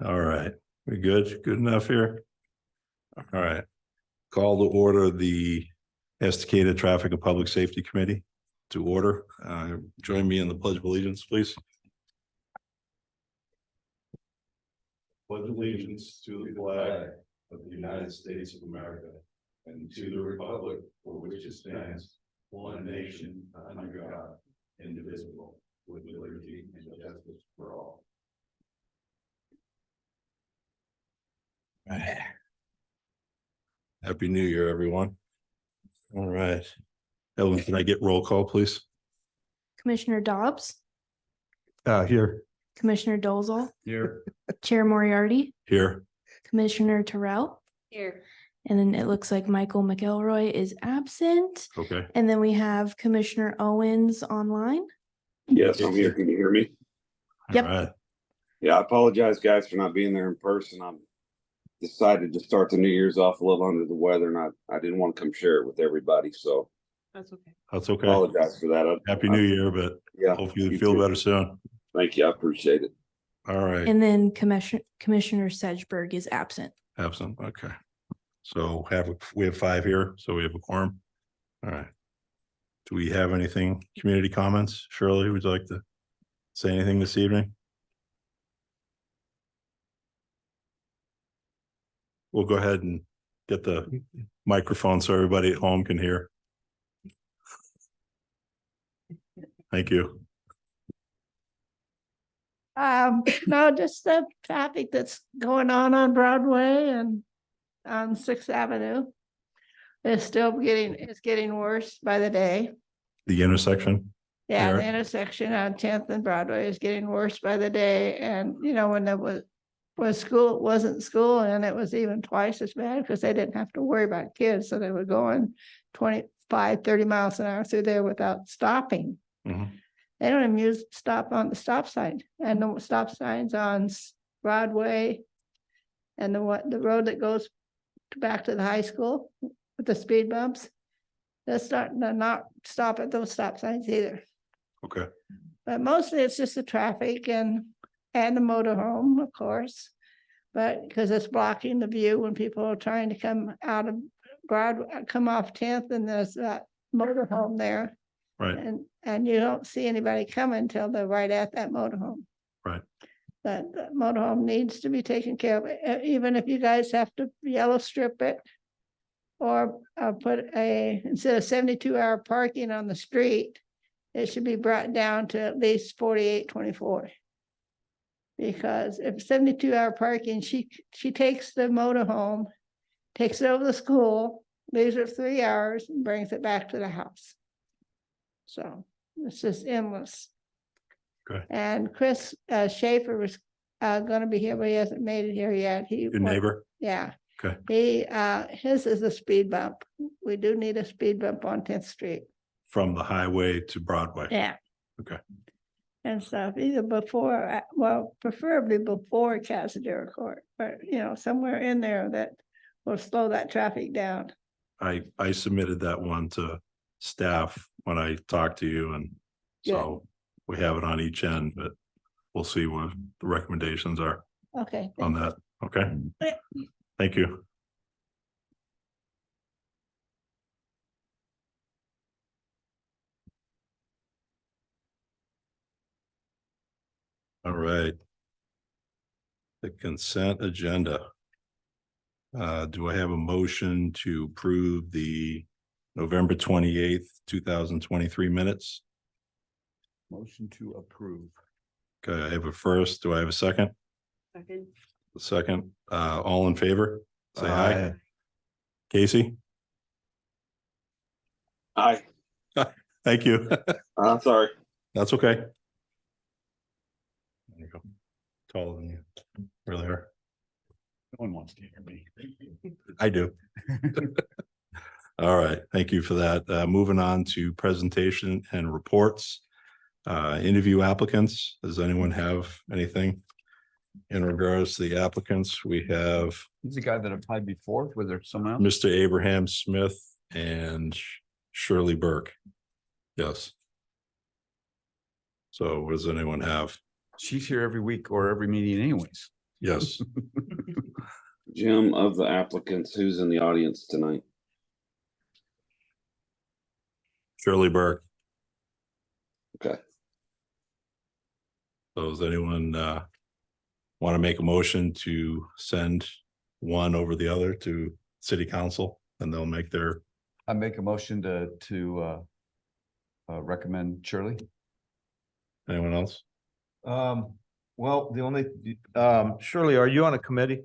All right, we good? Good enough here? All right. Call to order the Estacada Traffic and Public Safety Committee to order. Join me in the Pledge of Allegiance, please. Pledge allegiance to the flag of the United States of America and to the republic for which it stands, one nation under God, indivisible, with liberty and justice for all. Happy New Year, everyone. All right. Ellen, can I get roll call, please? Commissioner Dobbs, Here. Commissioner Dolzall, Here. Chair Moriarty, Here. Commissioner Terrell. Here. And then it looks like Michael McElroy is absent. Okay. And then we have Commissioner Owens online. Yes, I'm here. Can you hear me? Yep. All right. Yeah, I apologize, guys, for not being there in person. I'm decided to start the New Year's off a little under the weather, and I didn't want to come share it with everybody. So That's okay. That's okay. apologize for that. Happy New Year, but Yeah, hopefully you you feel too. better soon. Thank you. I appreciate it. All right. And then Commissioner Sedgberg is absent. Absent. Okay. So we have 5 here, so we have a quorum. All right. Do we have anything, community comments? Shirley, would you like to say anything this evening? We'll go ahead and get the microphone so everybody at home can hear. Thank you. No, just the traffic that's going on Broadway and on 6th Avenue. It's getting worse by the day. The intersection. Yeah, the There. intersection on 10th and Broadway is getting worse by the day. And, you know, when there was school, it wasn't school, and it was even twice as bad because they didn't have to worry about kids. So they were going 25, 30 miles an hour through there without stopping. Mhm. They don't even stop on the stop sign, and the stop signs on Broadway and the road that goes back to the high school with the speed bumps. They're starting to not stop at those stop signs either. Okay. But mostly it's just the traffic and the motorhome, of course. But because it's blocking the view when people are trying to come out of Broadway, come off 10th, and there's that motorhome there. Right. And you don't see anybody coming until they're right at that motorhome. Right. That motorhome needs to be taken care of, even if you guys have to yellow strip it. Or put instead of 72-hour parking on the street, it should be brought down to at least 48-24. Because if 72-hour parking, she takes the motorhome, takes it over to the school, leaves it 3 hours, and brings it back to the house. So it's just endless. Okay. And Chris Schaefer was going to be here, but he hasn't made it here yet. Good neighbor. Yeah. Okay. His is a speed bump. We do need a speed bump on 10th Street. From the highway to Broadway. Yeah. Okay. And stuff, either before, well, preferably before Casadero Court, but you know, somewhere in there that will slow that traffic down. I submitted that one to staff when I talked to you, and so we have it on each end, but we'll see what the recommendations are Okay. on that. Okay. Thank you. All right. The consent agenda. Do I have a motion to approve the November 28th, 2023 minutes? Motion to approve. Okay, I have a first. Do I have a second? Second. A second. All in favor? Say aye. Casey? Hi. Thank you. I'm sorry. That's okay. There you go. Taller than you. Really are. No one wants to hear me. I do. All right. Thank you for that. Moving on to presentation and reports. Interview applicants. Does anyone have anything in regards to the applicants? We have He's the guy that applied before. Was there someone else? Mr. Abraham Smith and Shirley Burke. Yes. So what does anyone have? She's here every week or every meeting anyways. Yes. Jim, of the applicants, who's in the audience tonight? Shirley Burke. Okay. So does anyone want to make a motion to send one over the other to city council and they'll make their, I make a motion to recommend Shirley. anyone else? Well, the only, Shirley, are you on a committee?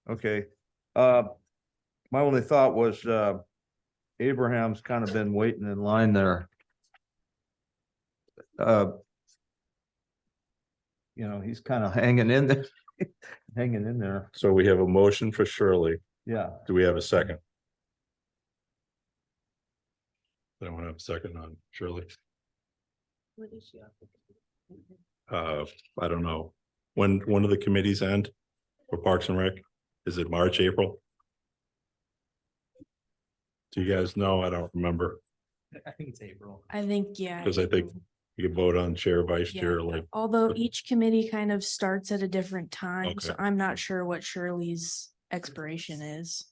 Okay, my only thought was, Abraham's kind of been waiting in line there. He's kind of hanging in there, hanging in there, So we have a motion for Shirley. yeah. Do we have a second? Anyone have a second on Shirley? I don't know. When do the committees end for Parks and Rec? Is it March, April? Do you guys know? I don't remember. I think it's April. I think, yeah. Because I think you can vote on chair, vice chair, Yeah. like, Although each committee kind of starts at a different time, so Okay. I'm not sure what Shirley's expiration is.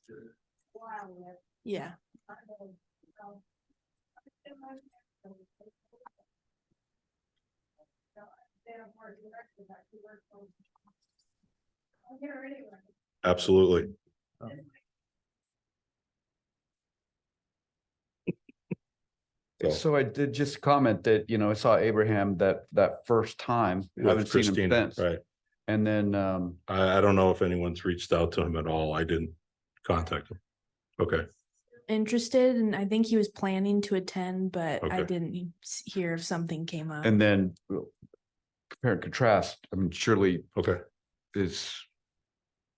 Yeah. absolutely. So, So I did just comment that, I saw Abraham that first time, with haven't seen him Christina, since. right. And then, I don't know if anyone's reached out to him at all. I didn't contact him. Okay, Interested, and I think he was planning to attend, but I Okay. didn't hear if something came up. and then compare and contrast, I mean, Shirley okay, is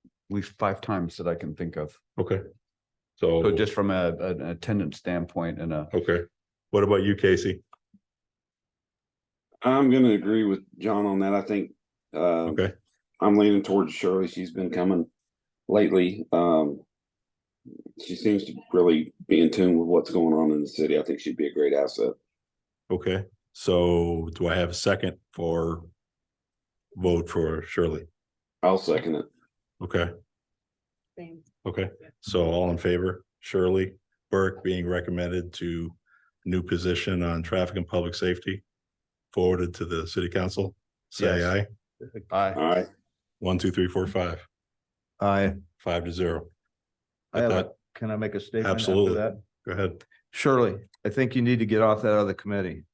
at least 5 times that I can think of. okay. So So, just from an attendance standpoint and okay. What about you, Casey? I'm gonna agree with John on that. I think, Okay, I'm leaning towards Shirley. She's been coming lately. She seems to really be in tune with what's going on in the city. I think she'd be a great asset. okay. So do I have a second for vote for Shirley? I'll second it. Okay. Okay, so all in favor, Shirley Burke being recommended to new position on traffic and public safety, forwarded to the city council, say Yes. aye. All right. 1, 2, 3, 4, 5, I 5-0. have That- can I make a statement after Absolutely. that? Go ahead. Shirley, I think you need to get off that other committee.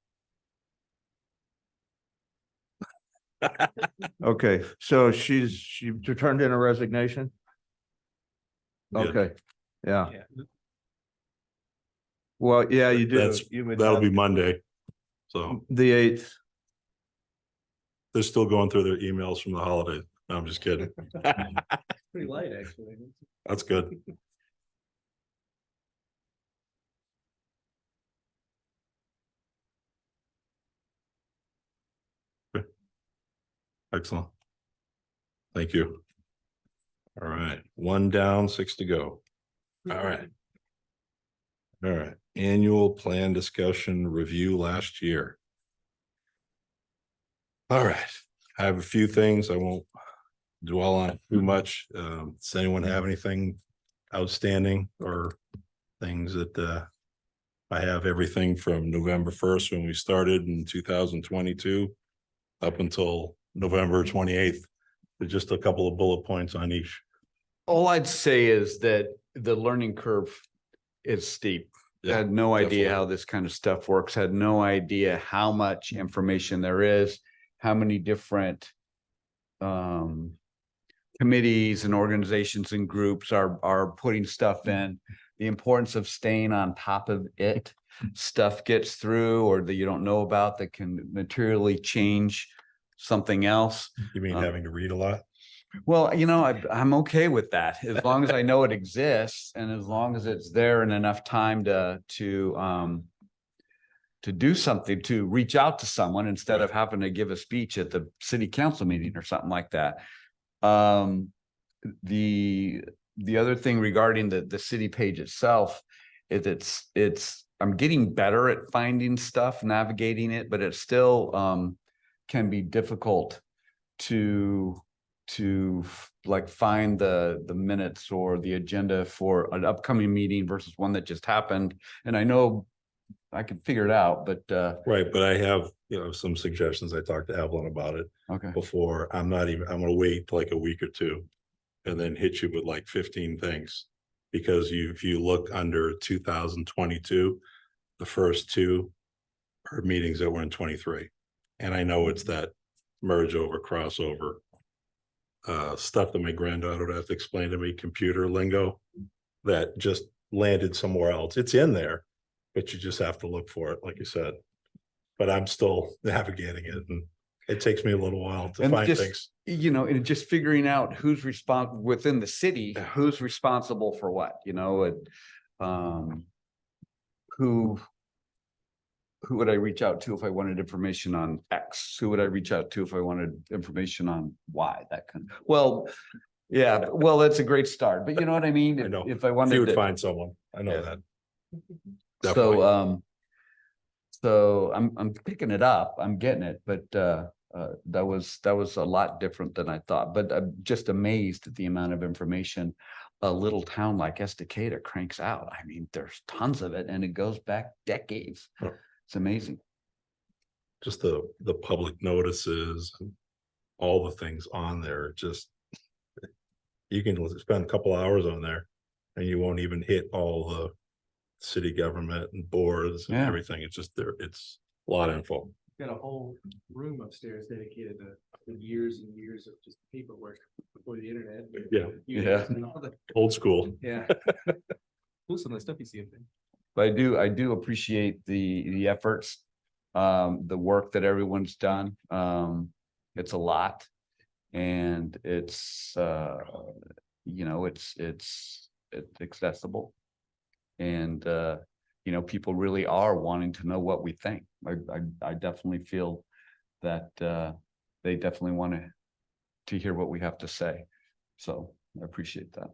Okay, so she turned in a resignation? Yeah. Okay, yeah. Yeah. Well, yeah, you do. That's- You would That'll have be Monday. So the 8th. they're still going through their emails from the holidays. No, I'm just kidding. Pretty light, actually. That's good. Okay. Excellent. Thank you. All right, 1 down, 6 to go. All right. All right, annual plan discussion review last year. All right, I have a few things. I won't dwell on it too much. Does anyone have anything outstanding or things that I have everything from November 1st when we started in 2022 up until November 28th. There's just a couple of bullet points on each. all I'd say is that the learning curve is steep. Yeah, Had no idea definitely. how this kind of stuff works, had no idea how much information there is, how many different committees and organizations and groups are putting stuff in, the importance of staying on top of it. Stuff gets through or that you don't know about that can materially change something else. You mean having to read a lot? Well, I'm okay with that, as long as I know it exists and as long as it's there and enough time to do something, to reach out to someone instead of having to give a speech at the city council meeting or something like that. The other thing regarding the city page itself is I'm getting better at finding stuff, navigating it, but it's still can be difficult to like find the minutes or the agenda for an upcoming meeting versus one that just happened. And I know I can figure it out, but Right, but I have, some suggestions. I talked to Evelyn about it okay. before. I'm gonna wait like a week or two and then hit you with like 15 things. Because if you look under 2022, the first two are meetings that were in 23. And I know it's that merge over, crossover stuff that my granddaughter would have to explain to me, computer lingo that just landed somewhere else. It's in there, but you just have to look for it, like you said. But I'm still navigating it, and it takes me a little while to And find just, things. and just figuring out who's responsible within the city, Yeah. who's responsible for what, who would I reach out to if I wanted information on X? Who would I reach out to if I wanted information on Y? That kind of, well, yeah, well, that's a great start, but you know what I mean? I know. If I If wanted you would to. find someone, I know Yeah. that. Definitely. So I'm picking it up, I'm getting it, but that was a lot different than I thought, but I'm just amazed at the amount of information a little town like Estacada cranks out. I mean, there's tons of it and it goes back decades. Oh. It's amazing. Just the public notices and all the things on there, just you can spend a couple hours on there and you won't even hit all the city government and boards and Yeah. everything. It's just there. It's a lot of info. Got a whole room upstairs dedicated to years and years of just paperwork before the internet. Yeah. Yeah. And all the- Old school. Yeah. Cool, some of the stuff you see in there. But I do appreciate the efforts, the work that everyone's done. It's a lot. And it's it's accessible. And people really are wanting to know what we think. I definitely feel that they definitely want to hear what we have to say. So I appreciate that.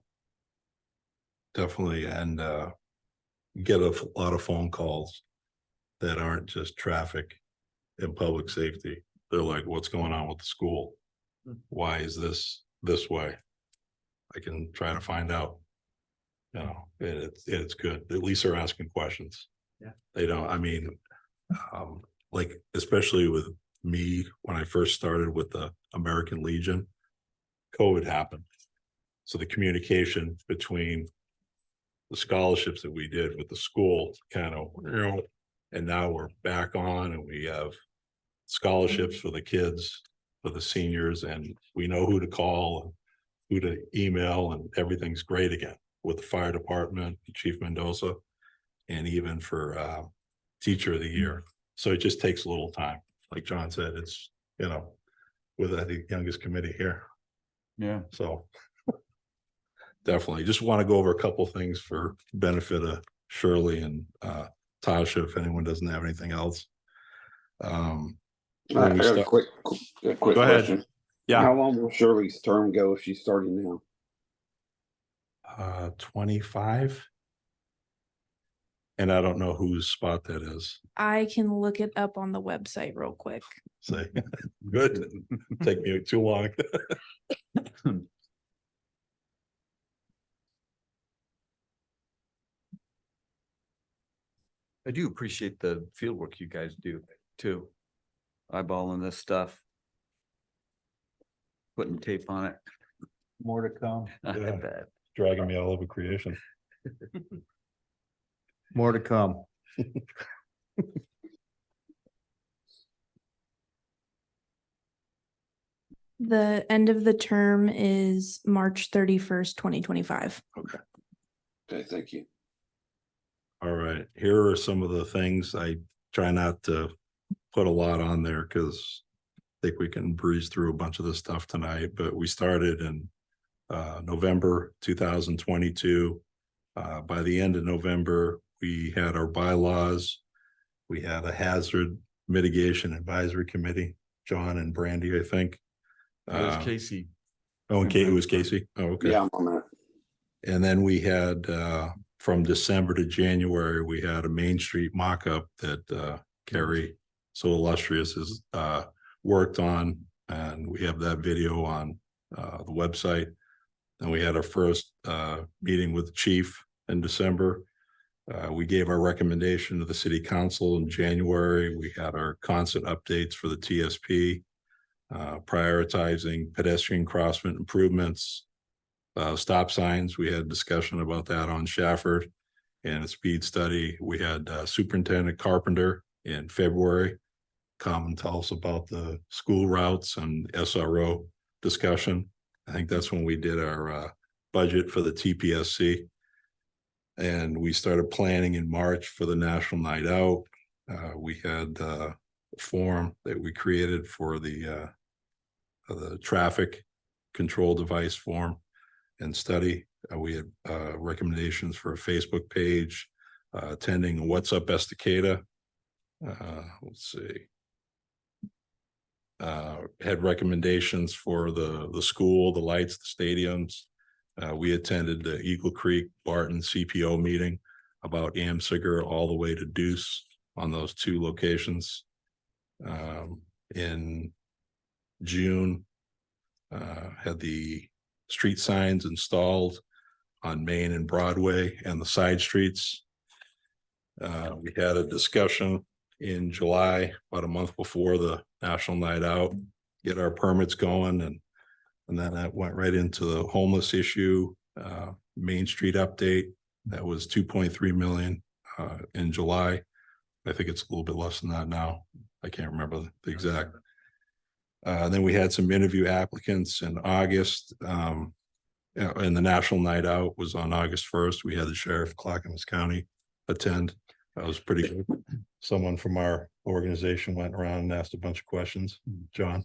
Definitely. And get a lot of phone calls that aren't just traffic and public safety. They're like, what's going on with the school? Why is this way? I can try to find out. It's good. At least they're asking questions. Yeah. They don't, like, especially with me, when I first started with the American Legion, COVID happened. So the communication between the scholarships that we did with the school kind of, and now we're back on and we have scholarships for the kids, for the seniors, and we know who to call and who to email, and everything's great again with the fire department, Chief Mendoza, and even for teacher of the year. So it just takes a little time. Like John said, it's, with the youngest committee here. Yeah. So definitely just want to go over a couple things for benefit of Shirley and Tasha, if anyone doesn't have anything else. I when we got a start- quick Go ahead. question. Yeah. How long will Shirley's term go if she's starting now? 25. And I don't know whose spot that is. I can look it up on the website real quick. Say, good. Take me too long. I do appreciate the field work you guys do too. Eyeballing this stuff. Putting tape on it. More to come. I Yeah. bet. Dragging me all over creation. More to come. The end of the term is March 31st, 2025. Okay, thank you. All right, here are some of the things. I try not to put a lot on there because I think we can breeze through a bunch of this stuff tonight, but we started in November 2022. By the end of November, we had our bylaws. We had a hazard mitigation advisory committee, John and Brandy, I think. It was Casey. Oh, and it was Casey. Oh, okay. Yeah, I'm on that. And then we had, from December to January, we had a Main Street mock-up that Carrie, so illustrious, is worked on, and we have that video on the website. And we had our first meeting with the chief in December. We gave our recommendation to the city council in January. We had our constant updates for the TSP, prioritizing pedestrian crossing improvements, stop signs. We had discussion about that on Shafford, and a speed study. We had Superintendent Carpenter in February come and tell us about the school routes and SRO discussion. I think that's when we did our budget for the TPSC. And we started planning in March for the National Night Out. We had a form that we created for the traffic control device form and study. We had recommendations for a Facebook page, attending What's Up Estacada. Let's see. Had recommendations for the school, the lights, the stadiums. We attended the Eagle Creek Barton CPO meeting about Amsiger all the way to Deuce on those two locations. In June, had the street signs installed on Main and Broadway and the side streets. We had a discussion in July, about a month before the National Night Out, get our permits going, and then that went right into the homeless issue, Main Street update. That was 2.3 million in July. I think it's a little bit less than that now. I can't remember the exact. Then we had some interview applicants in August. And the National Night Out was on August 1st. We had the sheriff of Clackamas County attend. That was pretty good. Someone from our organization went around and asked a bunch of questions. John.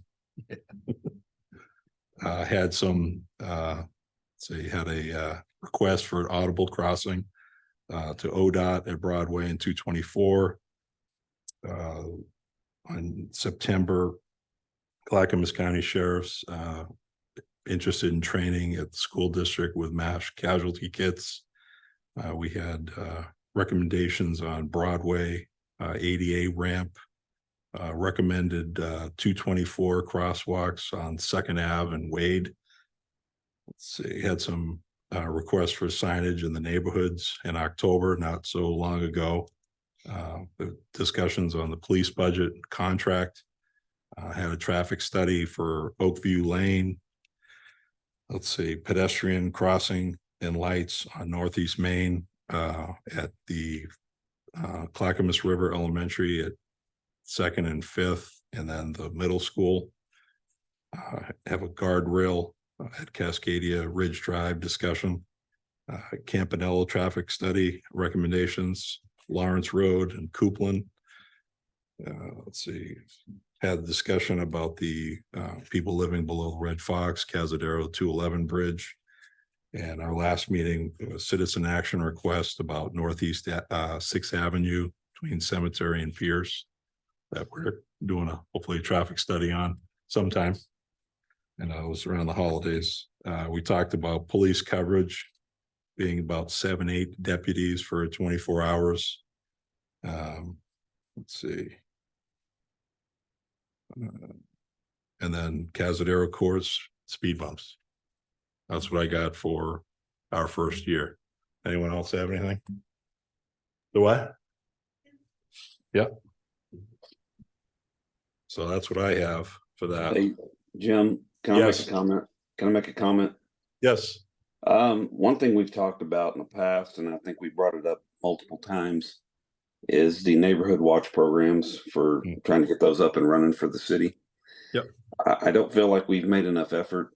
Had some, so you had a request for an audible crossing to ODOT at Broadway and 224. On September, Clackamas County Sheriff's interested in training at the school district with MASH casualty kits. We had recommendations on Broadway, ADA ramp, recommended 224 crosswalks on 2nd Ave and Wade. Let's see, had some requests for signage in the neighborhoods in October, not so long ago. The discussions on the police budget contract. Had a traffic study for Oakview Lane. Let's see, pedestrian crossing and lights on Northeast Main at the Clackamas River Elementary at 2nd and 5th, and then the middle school. Have a guardrail at Cascadia Ridge Drive discussion. Campanello traffic study recommendations, Lawrence Road and Coupland. Let's see, had a discussion about the people living below Red Fox, Cazadero 211 bridge. And our last meeting, citizen action request about Northeast 6th Avenue between Cemetery and Pierce that we're doing hopefully a traffic study on sometime. And it was around the holidays. We talked about police coverage being about 7-8 deputies for 24 hours. Let's see. And then Cazadero course speed bumps. That's what I got for our first year. Anyone else have anything? The what? Yep. So that's what I have for that. Hey, Jim, can I make Yes. a comment? Can I make a comment? Yes. One thing we've talked about in the past, and I think we brought it up multiple times, is the neighborhood watch programs for trying to get those up and running for the city. Yep. I don't feel like we've made enough effort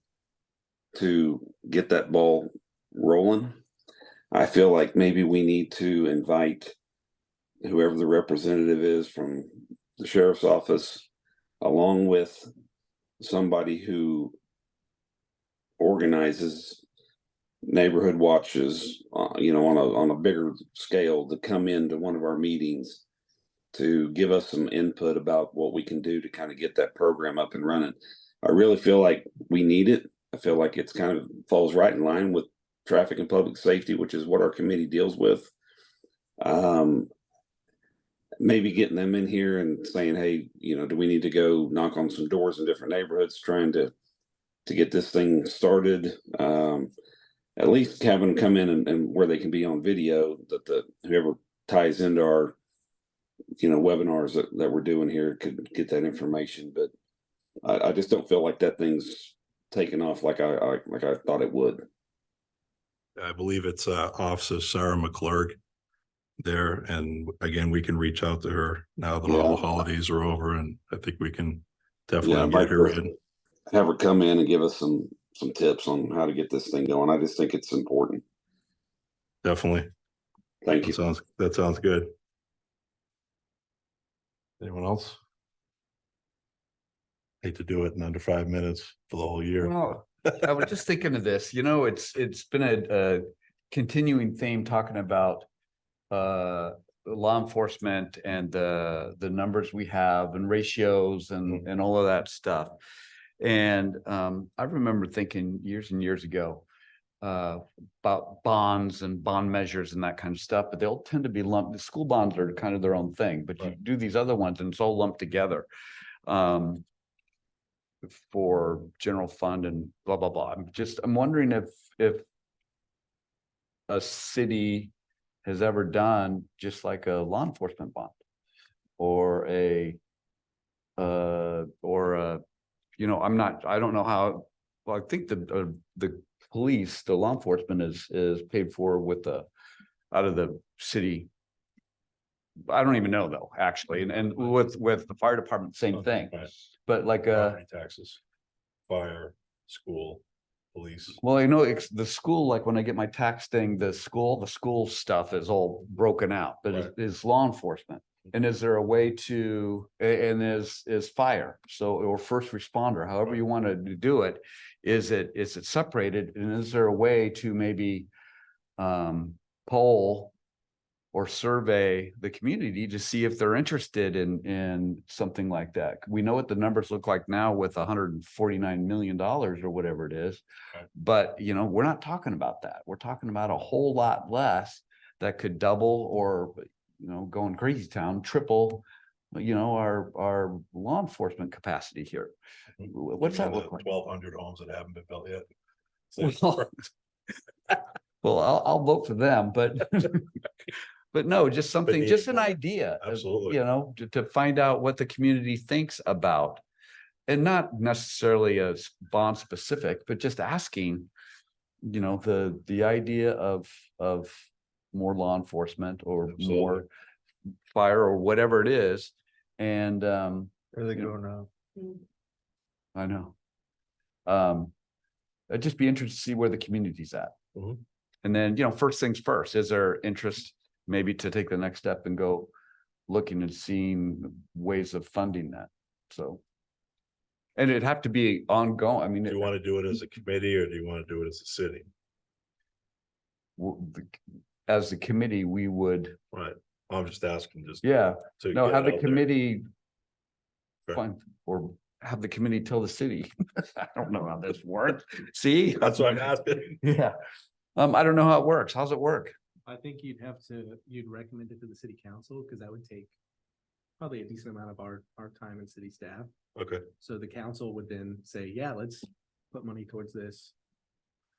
to get that ball rolling. I feel like maybe we need to invite whoever the representative is from the sheriff's office, along with somebody who organizes neighborhood watches, on a bigger scale, to come into one of our meetings to give us some input about what we can do to kind of get that program up and running. I really feel like we need it. I feel like it's kind of falls right in line with traffic and public safety, which is what our committee deals with. maybe getting them in here and saying, hey, do we need to go knock on some doors in different neighborhoods trying to get this thing started? At least having them come in and where they can be on video, that whoever ties into our webinars that we're doing here could get that information. But I just don't feel like that thing's taken off like I thought it would. I believe it's Officer Sarah McClurg there. And again, we can reach out to her now that all the holidays are over, and I think we can definitely get her in. Have her come in and give us some tips on how to get this thing going. I just think it's important. Definitely. Thank you. That sounds good. Anyone else? Hate to do it in under 5 minutes for the whole year. Well, I was just thinking of this, it's been a continuing theme talking about law enforcement and the numbers we have and ratios and all of that stuff. And I remember thinking years and years ago about bonds and bond measures and that kind of stuff, but they'll tend to be lumped. The school bonds are kind of their own thing, but you do these other ones and it's all lumped together for general fund and blah, blah, blah. I'm wondering if a city has ever done just like a law enforcement bond or I don't know how, well, I think the police, the law enforcement is paid for out of the city. I don't even know though, actually. And with the fire department, same thing, but like, taxes, fire, school, police. well, it's the school, like when I get my tax thing, the school stuff is all broken out, but is law enforcement. And is there a way to, and is fire, or first responder, however you want to do it, is it separated? And is there a way to maybe poll or survey the community to see if they're interested in something like that? We know what the numbers look like now with $149 million or whatever it is. But, we're not talking about that. We're talking about a whole lot less that could double or, going crazy town, triple, our law enforcement capacity here. What's that look like? 1,200 homes that haven't been built yet. Well, I'll vote for them, but but no, just something, just an idea. Absolutely. To find out what the community thinks about, and not necessarily as bond specific, but just asking, the idea of more law enforcement or more fire or whatever it is. And Where are they going now? I know. I'd just be interested to see where the community's at. And then, first things first, is there interest maybe to take the next step and go looking and seeing ways of funding that? So, and it'd have to be ongoing. I mean, Do you want to do it as a committee or do you want to do it as a city? as a committee, we would, Right. I'm just asking have the committee find, or have the committee tell the city. I don't know how this works. See? That's what I'm asking. Yeah. I don't know how it works. How's it work? I think you'd recommend it to the city council, because that would take probably a decent amount of our time and city staff. Okay. So the council would then say, yeah, let's put money towards this.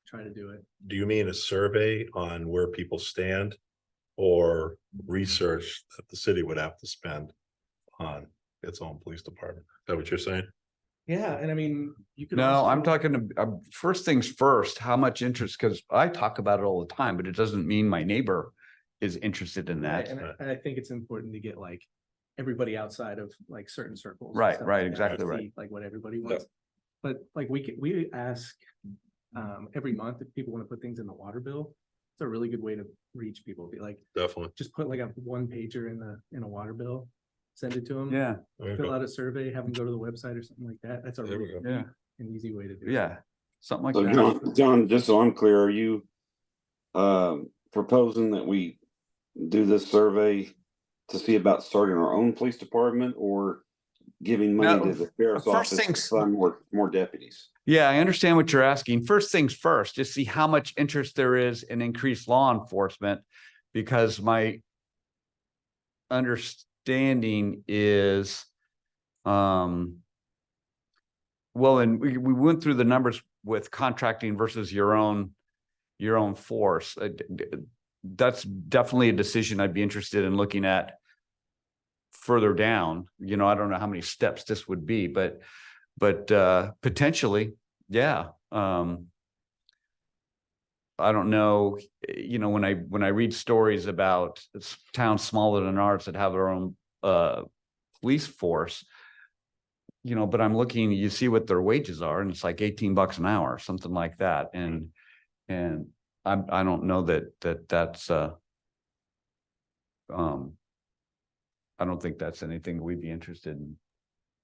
Try to do it. Do you mean a survey on where people stand or research that the city would have to spend on its own police department? Is that what you're saying? Yeah, and I mean, you can. No, also- I'm talking first things first, how much interest, because I talk about it all the time, but it doesn't mean my neighbor is interested in Right, that. and I think it's important to get like everybody outside of like certain circles. and Right, stuff right, like that, exactly to right. see, like what everybody wants. But like we ask every month if people want to put things in the water bill. It's a really good way to reach people. Be like, Definitely. just put like a one pager in a water bill, send it to them. Yeah, Fill out a survey, have them go to the website or something like that. That's a There we really go. yeah, an easy way to do it. yeah, something like So that. John, just so I'm clear, are you proposing that we do this survey to see about starting our own police department or giving money No, to the sheriff's first office to things- fund more deputies? Yeah, I understand what you're asking. First things first, just see how much interest there is in increased law enforcement, because my understanding understanding is, well, and we went through the numbers with contracting versus your own force. That's definitely a decision I'd be interested in looking at further down. You know, I don't know how many steps this would be, but potentially, yeah. I don't know, you know, when I read stories about towns smaller than ours that have their own police force, you know, but I'm looking, you see what their wages are, and it's like $18 an hour, something like that. And I don't know that's I don't think that's anything we'd be interested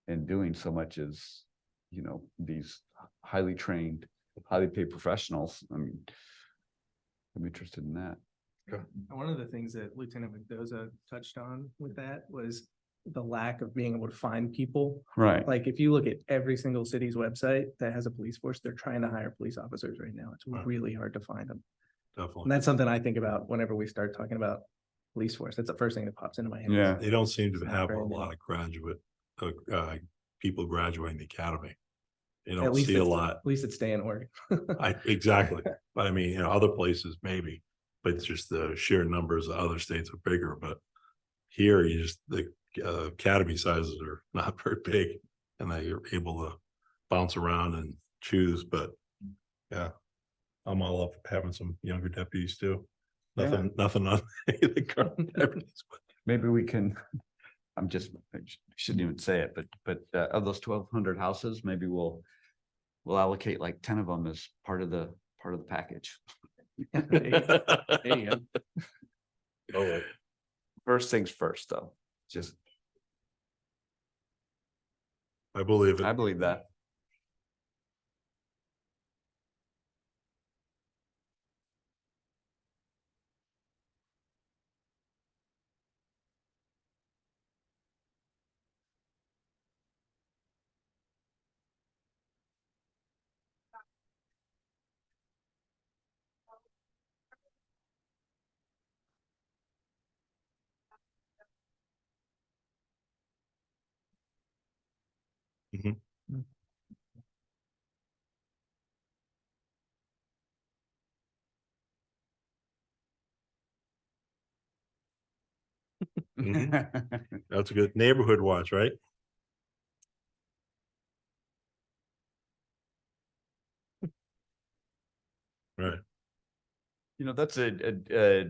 in doing so much as, you know, these highly trained, highly paid professionals. I mean, I'm interested in that. One of the things that Lieutenant Mendoza touched on with that was the lack of being able to find people. Right. Like if you look at every single city's website that has a police force, they're trying to hire police officers right now. It's Right. really hard to find them. And Definitely. that's something I think about whenever we start talking about police force. That's the first thing that pops into my head. Yeah. They don't seem to have a Very lot of people graduating the academy. You At don't least see a it's- lot. At least it's staying in Oregon. Exactly. But I mean, you know, other places maybe, but it's just the sheer numbers of other states are bigger, but here you just, the academy sizes are not very big and they're able to bounce around and choose, but yeah, I'm all up for having some younger deputies too. Nothing on the current deputies, but Maybe we can, I shouldn't even say it, but of those 1,200 houses, maybe we'll allocate like 10 of them as part of the package. There you go. There you go. all right. First things first, though. Just, I believe I it. believe that. Mhm. That's a good neighborhood watch, right? Right. You know, that's a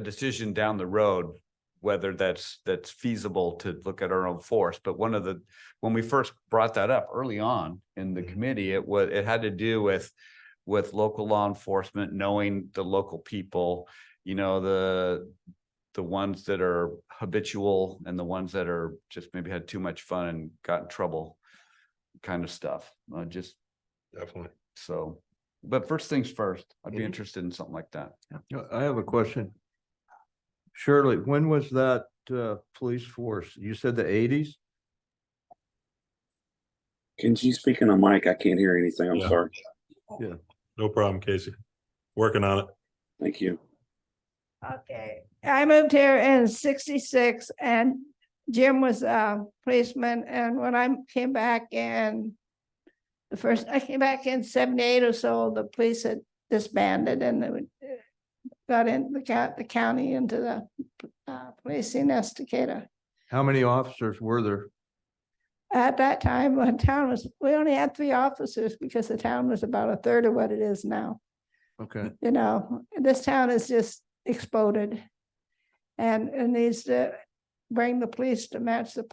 decision down the road, whether that's feasible to look at our own force. But when we first brought that up early on in the committee, it had to do with local law enforcement, knowing the local people, you know, the ones that are habitual and the ones that are just maybe had too much fun and got in trouble kind of stuff. Just Definitely. so. But first things first, I'd be Mhm. interested in something like that. I have a question. Shirley, when was that police force? You said the 80s? Can you speak in a mic? I can't hear anything. I'm Yeah. sorry. No problem, Casey. Working on it. Thank you. Okay, I moved here in '66 and Jim was a policeman, and when I came back in I came back in '78 or so, the police had disbanded and they got in, the county into the policing Estacada. How many officers were there? At that time, we only had 3 officers because the town was about a third of what it is now. Okay. You know, this town is just exploded. And it needs to bring the police to match the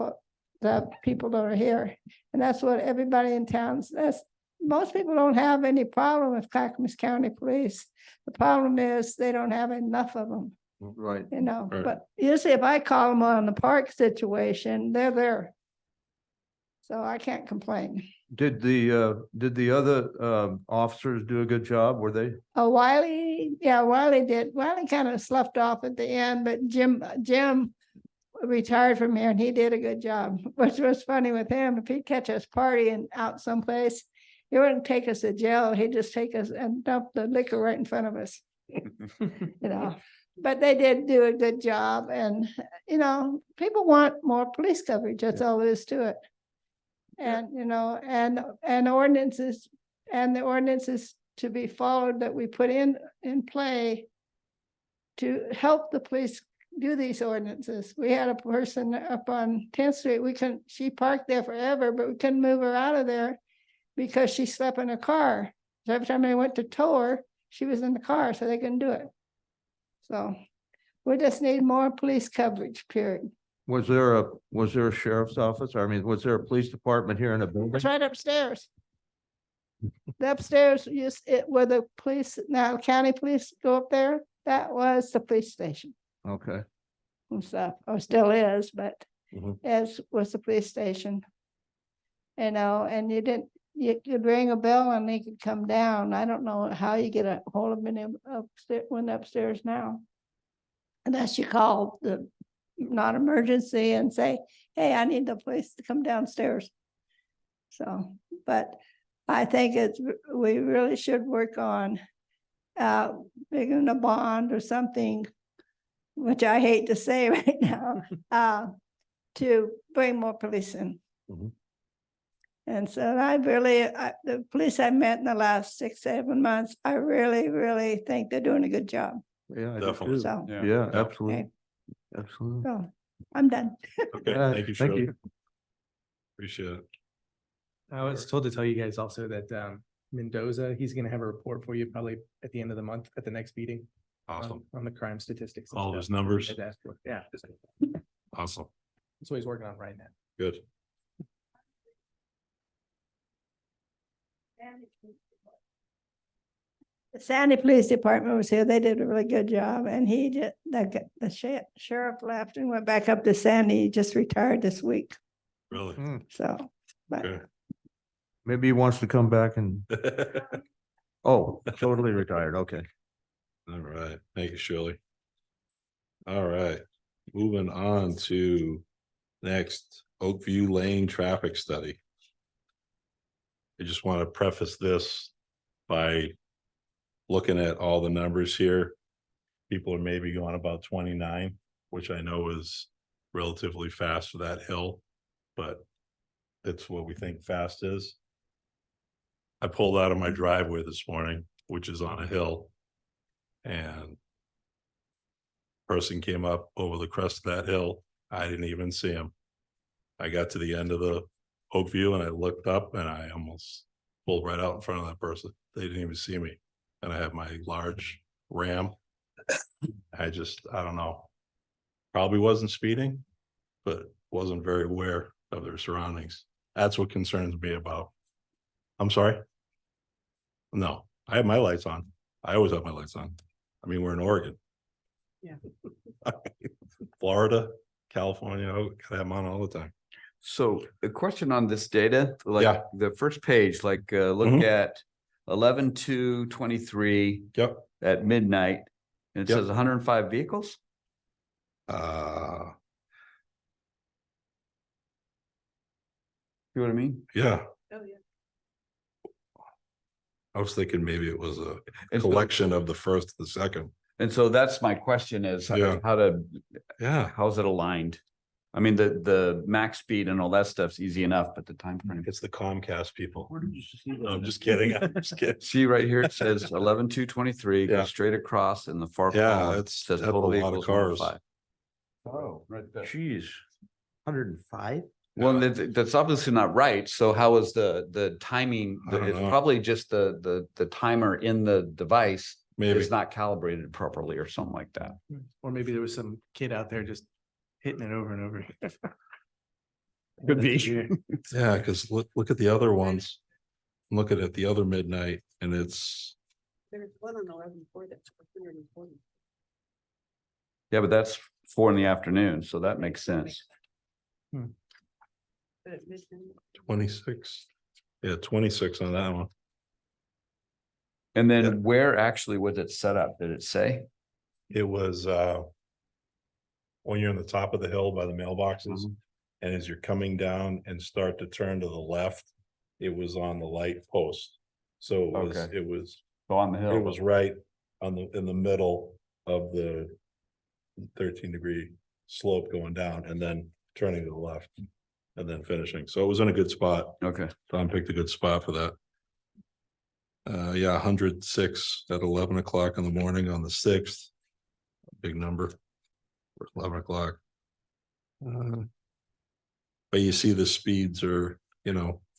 people that are here. And that's what everybody in town says. Most people don't have any problem with Clackamas County Police. The problem is they don't have enough of them, Right. you know, Right. but usually if I call them on the park situation, they're there. So I can't complain. Did the other officers do a good job? Were they? Oh, Wiley did. Wiley kind of sloughed off at the end, but Jim retired from here and he did a good job. Which was funny with him, if he'd catch us partying out someplace, he wouldn't take us to jail. He'd just take us and dump the liquor right in front of us. You know, but they did do a good job and, you know, people want more police coverage. That's all there is to it. And, you know, and ordinances and the ordinances to be followed that we put in play to help the police do these ordinances. We had a person up on 10th Street. She parked there forever, but we couldn't move her out of there because she slept in her car. So every time they went to tow her, she was in the car, so they couldn't do it. So we just need more police coverage, period. Was there a sheriff's office? I mean, was there a police department here in the building? It's right upstairs. The upstairs, where the police, now county police go up there, that was the police station Okay. and stuff, or still is, but Mhm. as was the police station. You know, and you could ring a bell and they could come down. I don't know how you get a hold of them upstairs now. Unless you call the non-emergency and say, hey, I need the police to come downstairs. So, but I think we really should work on making a bond or something, which I hate to say right now, to bring more police in. Mhm. And so the police I met in the last 6-7 months, I really, really think they're doing a good job. Yeah. I do Definitely. too. So, Yeah, absolutely. okay, Absolutely. so I'm done. Okay, Yeah, thank you, thank Shirley. you. Appreciate it. I was told to tell you guys also that Mendoza, he's gonna have a report for you probably at the end of the month at the next meeting. Awesome, On the crime statistics. and all stuff. those numbers, I'd ask for- Yeah, that's awesome, what he's working on right now. good. The Sandy Police Department was here. They did a really good job and the sheriff left and went back up to Sandy. He just retired this week. Really? So, but Okay. Maybe he wants to come back and, oh, totally retired. Okay. All right, thank you, Shirley. All right, moving on to next Oakview Lane traffic study. I just want to preface this by looking at all the numbers here. People are maybe going about 29, which I know is relatively fast for that hill, but it's what we think fast is. I pulled out of my driveway this morning, which is on a hill, and person came up over the crest of that hill. I didn't even see him. I got to the end of the Oakview and I looked up and I almost pulled right out in front of that person. They didn't even see me. And I have my large Ram. I don't know. Probably wasn't speeding, but wasn't very aware of their surroundings. That's what concerns me about. I'm sorry. No, I have my lights on. I always have my lights on. I mean, we're in Oregon. Yeah. Florida, California, I gotta have them on all the time. So a question on this data, Yeah. like the first page, like look Mhm. at 11/2/23 Yep. at midnight. And it Yep. says 105 vehicles. You know what I mean? Yeah, Oh, yeah. I was thinking maybe it was a And so- collection of the first, the second. And so that's my question is Yeah. Yeah, how's it aligned? I mean, the max speed and all that stuff's easy enough, but the time frame. it's the Comcast people. Where did you see No, I'm just kidding. I'm just kidding. See right here, it says 11/2/23, Yeah. go straight across in the far Yeah, column. it's- Says that's a total lot of vehicles cars. 105. Oh, right there. Jeez. 105? Well, that's obviously not right. So how is the timing? I don't It's know. probably just the timer in the device Maybe. is not calibrated properly or something like that. Or maybe there was some kid out there just hitting it over and over. Could be. Yeah, because look at the other ones. Look at it, the other midnight, and it's, There's one on 11/4 that's 140. Yeah, but that's 4 in the afternoon, so that makes sense. But at midnight, 26. Yeah, 26 on that one. And Yeah. then where actually was it set up? Did it say? It was when you're on the top of the hill by the mailboxes, Mhm. and as you're coming down and start to turn to the left, it was on the light post. So Okay. it was Go on the hill. right in the middle of the 13-degree slope going down and then turning to the left and then finishing. So it was in a good spot. Okay. Tom picked a good spot for that. Yeah, 106 at 11 o'clock in the morning on the 6th. Big number. For 11 o'clock. But you see the speeds are,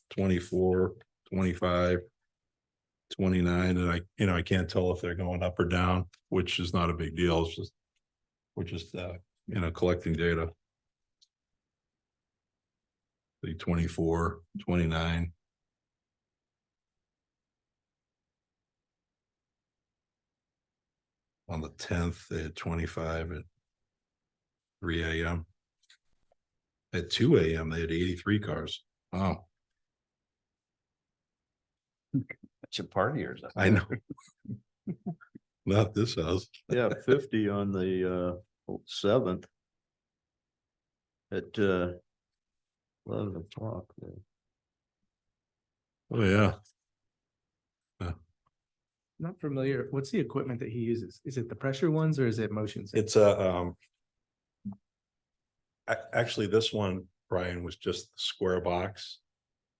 24, 25, 29, and I can't tell if they're going up or down, which is not a big deal. It's just, we're just, collecting data. The 24, 29. On the 10th, they had 25 at 3 a.m. At 2 a.m., they had 83 cars. Wow, That's a partiers. I know. Not this house. Yeah, 50 on the 7th. At 11 o'clock. Oh, yeah. Not familiar. What's the equipment that he uses? Is it the pressure ones or is it motion? sensor? It's actually, this one, Brian, was just the square box.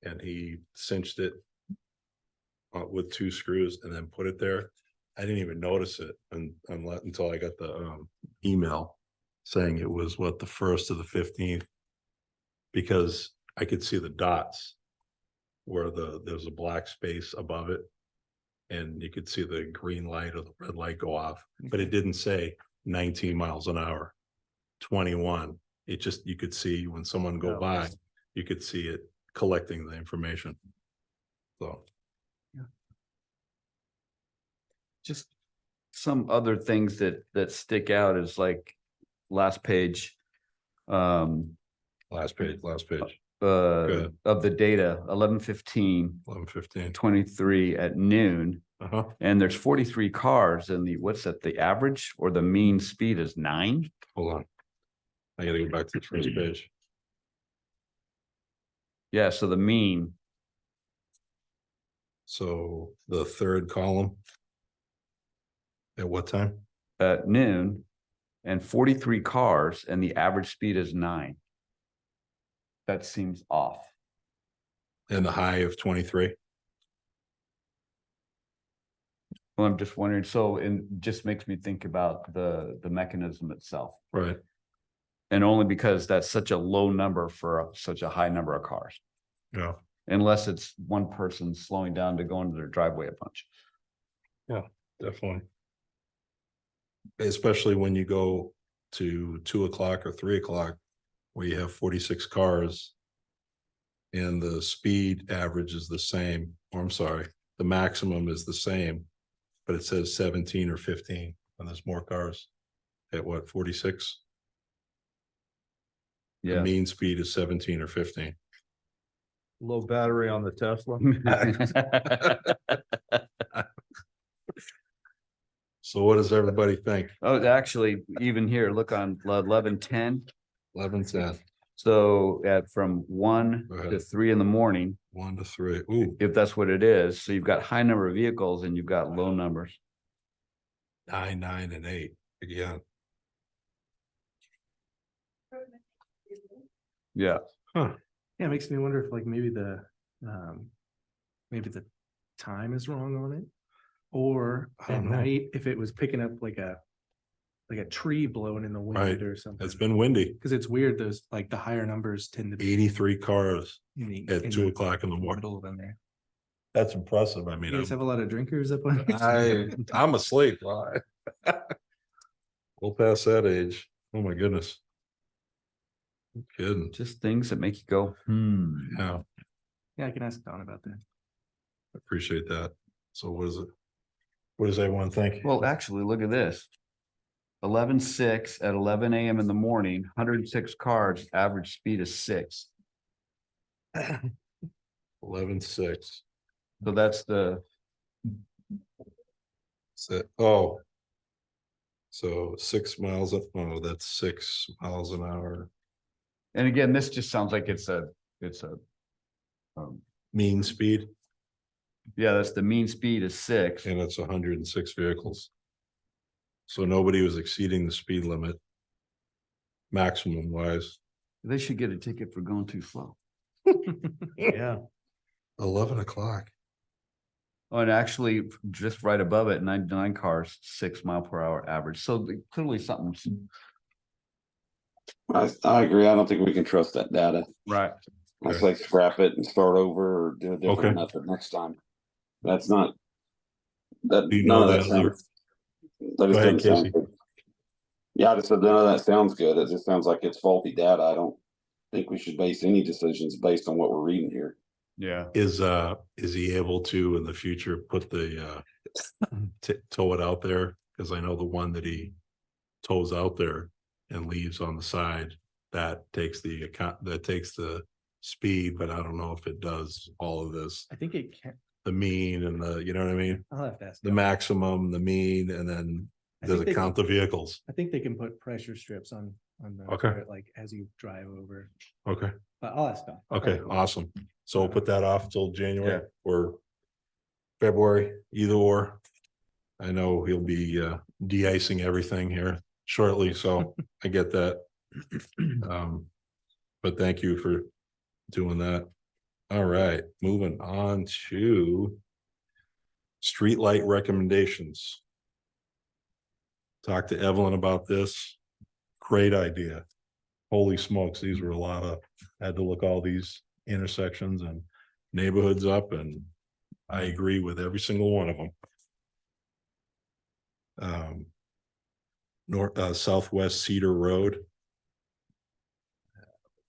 And he cinched it with 2 screws and then put it there. I didn't even notice it until I got the email saying it was the 1st of the 15th. Because I could see the dots where there's a black space above it. And you could see the green light or the red light go off, but it didn't say 19 miles an hour, 21. It just, you could see when someone go by, you could see it collecting the information. So. Just some other things that stick out is like last page. Last page. Of the data, 11:15, 11:15. 23 at noon. And there's 43 cars and what's that, the average or the mean speed is 9? Hold on. I gotta go back to the first page. Yeah, so the mean, So the 3rd column. At what time? at noon and 43 cars and the average speed is 9. That seems off. And the high of 23. Well, I'm just wondering, so it just makes me think about the mechanism itself. Right. And only because that's such a low number for such a high number of cars, Yeah. unless it's one person slowing down to go into their driveway a bunch. Definitely. Especially when you go to 2 o'clock or 3 o'clock, where you have 46 cars. And the speed average is the same, or I'm sorry, the maximum is the same. But it says 17 or 15, and there's more cars. At what, 46? The Yeah. mean speed is 17 or 15. Low battery on the Tesla. So what does everybody think? Oh, actually, even here, look on 11:10. 11:10, So from 1 Go to ahead. 3 in the morning, 1 to 3. Ooh, if that's what it is. So you've got high number of vehicles and you've got low numbers. 9, 9, and 8 again. Yeah. Yeah, it makes me wonder if like maybe the time is wrong on it. Or I at don't know. night, if it was picking up like a tree blowing in the wind Right. or something. It's been windy. Because it's weird, those like the higher numbers tend to be 83 cars at in 2 the o'clock in the morning. middle of them there. That's impressive. I You mean, guys have a lot of drinkers up on. I'm asleep. We'll pass that age. Oh, my goodness. No kidding. Just things that make you go, Yeah, Yeah, I can ask Don about that. I appreciate that. So what is it? What does everyone think? Well, actually, look at this. 11:06 at 11 a.m. in the morning, 106 cars, average speed is 6. 11:06. So that's the, Oh. So 6 miles, oh, that's 6 miles an hour. and again, this just sounds like it's a, Mean speed, yeah, that's the mean speed is 6. and it's 106 vehicles. So nobody was exceeding the speed limit. Maximum wise, They should get a ticket for going too slow. Yeah. 11 o'clock. Oh, and actually, just right above it, 99 cars, 6 mile per hour average. So clearly something's I agree. I don't think we can trust that data. right. I Okay. say scrap it and start over or do a Okay. different method next time. That's not. That Do you none know of that that, Lee? sounds. That just Go ahead, doesn't sound Casey. good. Yeah, I just said none of that sounds good. It just sounds like it's faulty data. I don't think we should base any decisions based on what we're reading here. Yeah. Is he able to in the future put the tow it out there? Because I know the one that he tows out there and leaves on the side, that takes the speed, but I don't know if it does all of this. I think it can, The mean and the, you know what I mean? I'll have to ask. The Doug. maximum, the mean, and then I does think it they- count the vehicles? I think they can put pressure strips on the. Okay. Like as you drive over, Okay, but I'll ask them. okay, awesome. So we'll put that off till January Yeah. or February, either or. I know he'll be de-icing everything here shortly, so I get that. But thank you for doing that. All right, moving on to streetlight recommendations. Talked to Evelyn about this. Great idea. Holy smokes, these were a lot of, had to look all these intersections and neighborhoods up, and I agree with every single one of them. Southwest Cedar Road.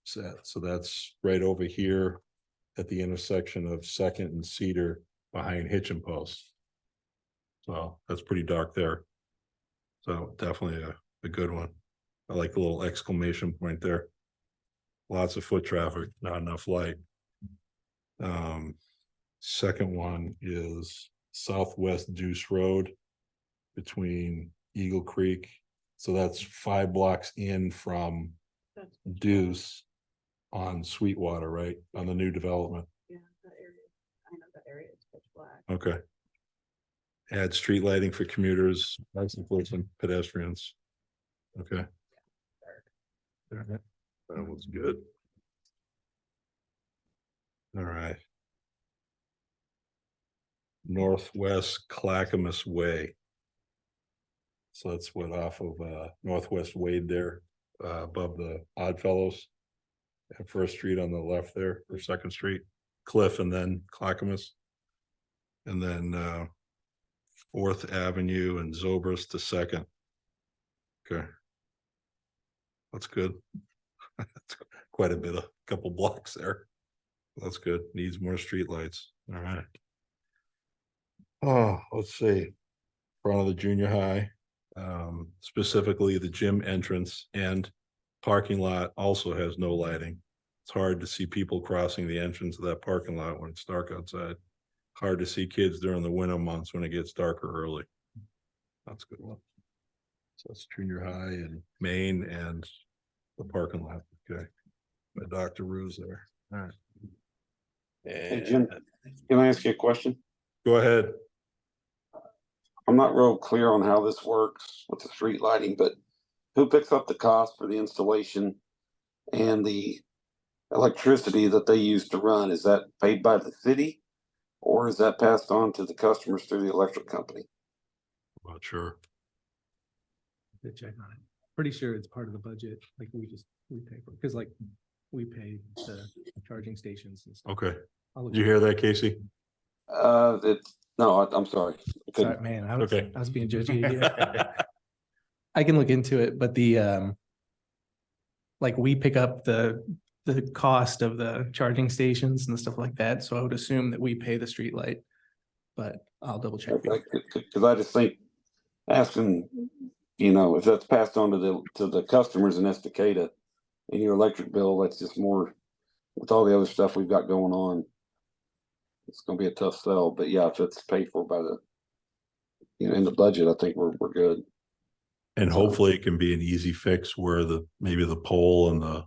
So that's right over here at the intersection of Second and Cedar behind Hitchin Post. So that's pretty dark there. So definitely a good one. I like the little exclamation point there. Lots of foot traffic, not enough light. Second one is Southwest Deuce Road between Eagle Creek. So that's 5 blocks in from That's- Deuce on Sweetwater, right? On the new development. Yeah, that area, I know that area is pitch black. Okay. Add street lighting for commuters, bicyclists and pedestrians. Okay. All right. That was good. All right. Northwest Clackamas Way. So that's what off of Northwest Wade there, above the Oddfellows. At First Street on the left there, or Second Street, Cliff and then Clackamas. And then Fourth Avenue and Zobrist to Second. Okay. That's good. That's quite a bit, a couple blocks there. That's good. Needs more streetlights. All right. Oh, let's see. Front of the junior high, specifically the gym entrance and parking lot also has no lighting. It's hard to see people crossing the entrance of that parking lot when it's dark outside. Hard to see kids during the winter months when it gets darker early. That's a good one. So that's junior high and Maine and the parking lot. Okay. By Dr. Ruse there. All right. Hey, Jim, can I ask you a question? Go ahead. I'm not real clear on how this works with the street lighting, but who picks up the cost for the installation and the electricity that they use to run? Is that paid by the city or is that passed on to the customers through the electric company? Not sure. To check on it. Pretty sure it's part of the budget, like we pay for, because like we pay the charging stations and stuff. Okay. I'll look Did you hear that, Casey? No, I'm sorry. I couldn't- Sorry, man, Okay. I was being judgy again. I can look into it, but the like we pick up the cost of the charging stations and stuff like that, so I would assume that we pay the street light. But I'll double check. for you. Cause I just think asking, you know, if that's passed on to the customers in Estacada in your electric bill, that's just more with all the other stuff we've got going on. It's gonna be a tough sell, but yeah, if it's paid for by the, you know, in the budget, I think we're good. And hopefully it can be an easy fix where maybe the pole and the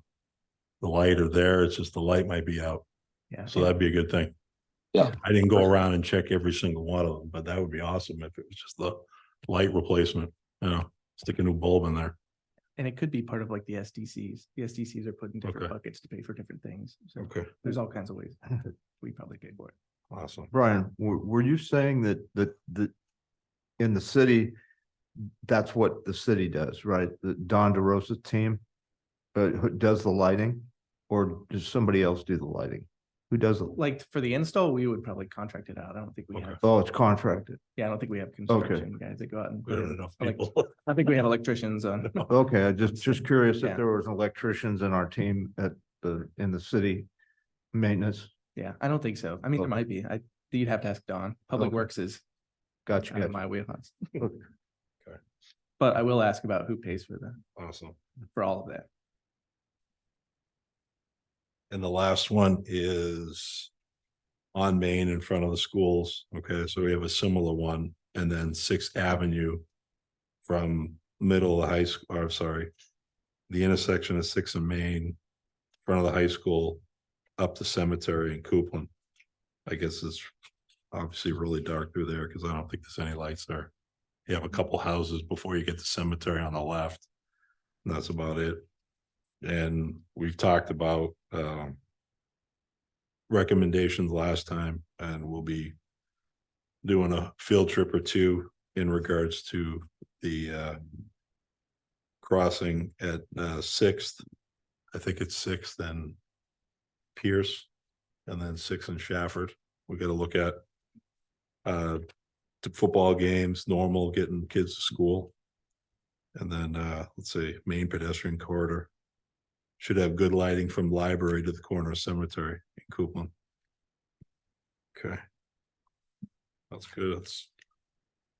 light are there. It's just the light might be out. Yeah. So that'd be a good thing. Yeah. I didn't go around and check every single one of them, but that would be awesome if it was just the light replacement. Yeah, stick a new bulb in there. And it could be part of like the SDCs. The SDCs are put in different Okay. buckets to pay for different things. So Okay, there's all kinds of ways that we probably pay for it. awesome. Brian, were you saying that in the city, that's what the city does, right? The Don DeRosa's team, who does the lighting, or does somebody else do the lighting? Who does it? Like for the install, we would probably contract it out. I don't think we Okay. have, Oh, it's contracted. yeah, I don't think we have construction guys that go out and. We don't put have it. enough Elect- people. I think we have electricians on. Okay, I just curious Yeah. if there was electricians in our team in the city maintenance. Yeah, I don't think so. I mean, there Okay. might be. You'd have to ask Don. Public Okay. Works is Gotcha, kind of gotcha. my wheelhouse. Okay. But I will ask about who pays Awesome. for all of that. And the last one is on Main in front of the schools. Okay, so we have a similar one, and then Sixth Avenue from middle of the high school, or sorry, the intersection of Sixth and Main, in front of the high school, up the cemetery in Coupland. I guess it's obviously really dark through there because I don't think there's any lights there. You have a couple houses before you get to cemetery on the left. And that's about it. And we've talked about recommendations last time, and we'll be doing a field trip or two in regards to the crossing at Sixth. I think it's Sixth and Pierce, and then Sixth and Shafford. We got to look at the football games, normal, getting kids to school. And then let's say main pedestrian corridor. Should have good lighting from library to the corner of cemetery in Coupland. Okay. That's good. That's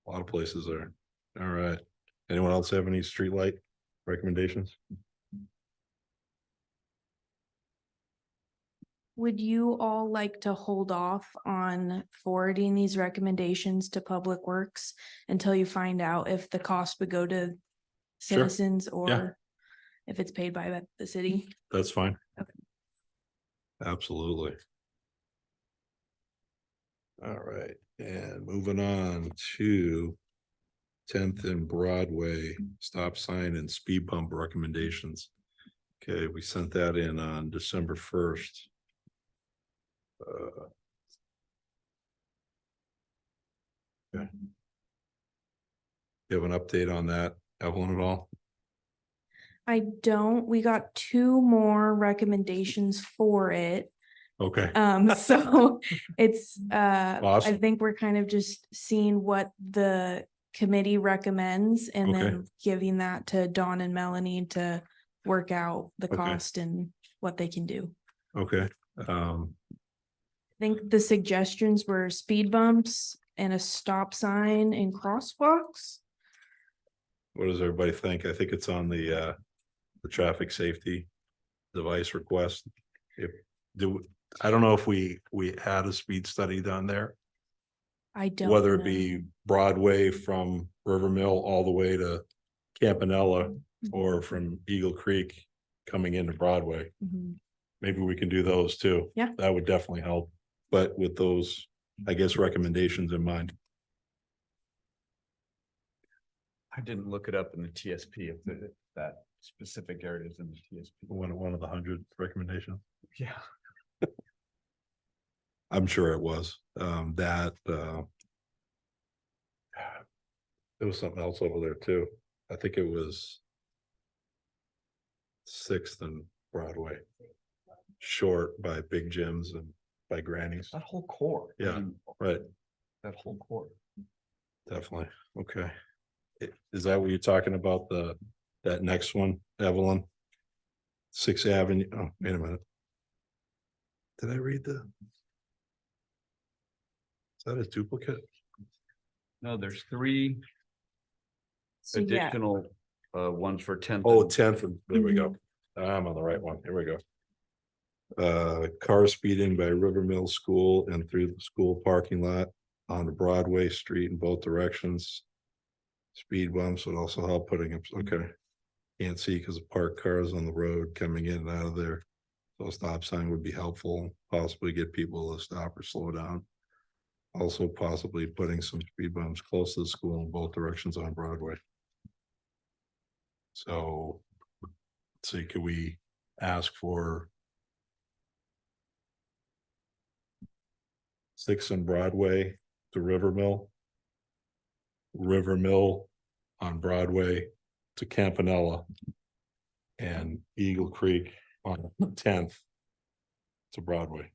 a lot of places there. All right. Anyone else have any street light recommendations? Would you all like to hold off on forwarding these recommendations to Public Works until you find out if the cost would go to Sure. citizens or if it's paid by the city? That's fine. Okay. Absolutely. All right, and moving on to 10th and Broadway stop sign and speed bump recommendations. Okay, we sent that in on December 1st. Okay. You have an update on that, Evelyn, at all? I don't, we got 2 more recommendations for it. Okay, So it's, I Awesome. think we're kind of just seeing what the committee recommends and Okay. then giving that to Dawn and Melanie to work out the Okay. cost and what they can do. okay. I think the suggestions were speed bumps and a stop sign and crosswalks. What does everybody think? I think it's on the traffic safety device request. I don't know if we had a speed study done there, I don't. whether it know. be Broadway from River Mill all the way to Campanella or from Eagle Creek coming into Broadway. Mhm. Maybe we can do those too. Yeah. That would definitely help, but with those, I guess, recommendations in mind. I didn't look it up in the TSP if that specific area is in the TSP. One of the 100 recommendations. Yeah. I'm sure it was, there was something else over there too. I think it was 6th and Broadway. Short by Big Jim's and by Granny's. That whole core. I Yeah. mean, Right, That whole core. definitely. Okay. Is that what you're talking about, that next one, Evelyn? 6th Avenue, oh, wait a minute. Did I read the? Is that a duplicate? No, there's 3 So yeah, additional ones for 10th. Oh, and- 10th, there we go. I'm on the right one, here we go. Car speeding by River Mill School and through the school parking lot on the Broadway Street in both directions. Speed bumps would also help putting up, okay. Can't see because of parked cars on the road coming in and out of there. So a stop sign would be helpful, possibly get people to stop or slow down. Also possibly putting some speed bumps close to the school in both directions on Broadway. So, let's see, could we ask for 6 on Broadway to River Mill? River Mill on Broadway to Campanella. And Eagle Creek on 10th to Broadway.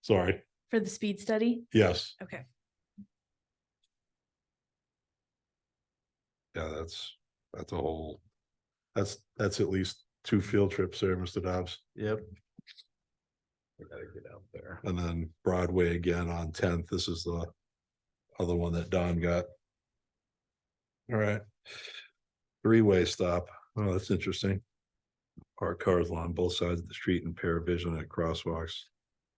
Sorry, For the speed study? yes, Okay. yeah, that's a whole, that's at least 2 field trips there, Mr. Dobbs. Yep. We gotta get out there. And then Broadway again on 10th. This is the other one that Don got. All right. 3-way stop. Oh, that's interesting. Park cars along both sides of the street and pair of vision at crosswalks.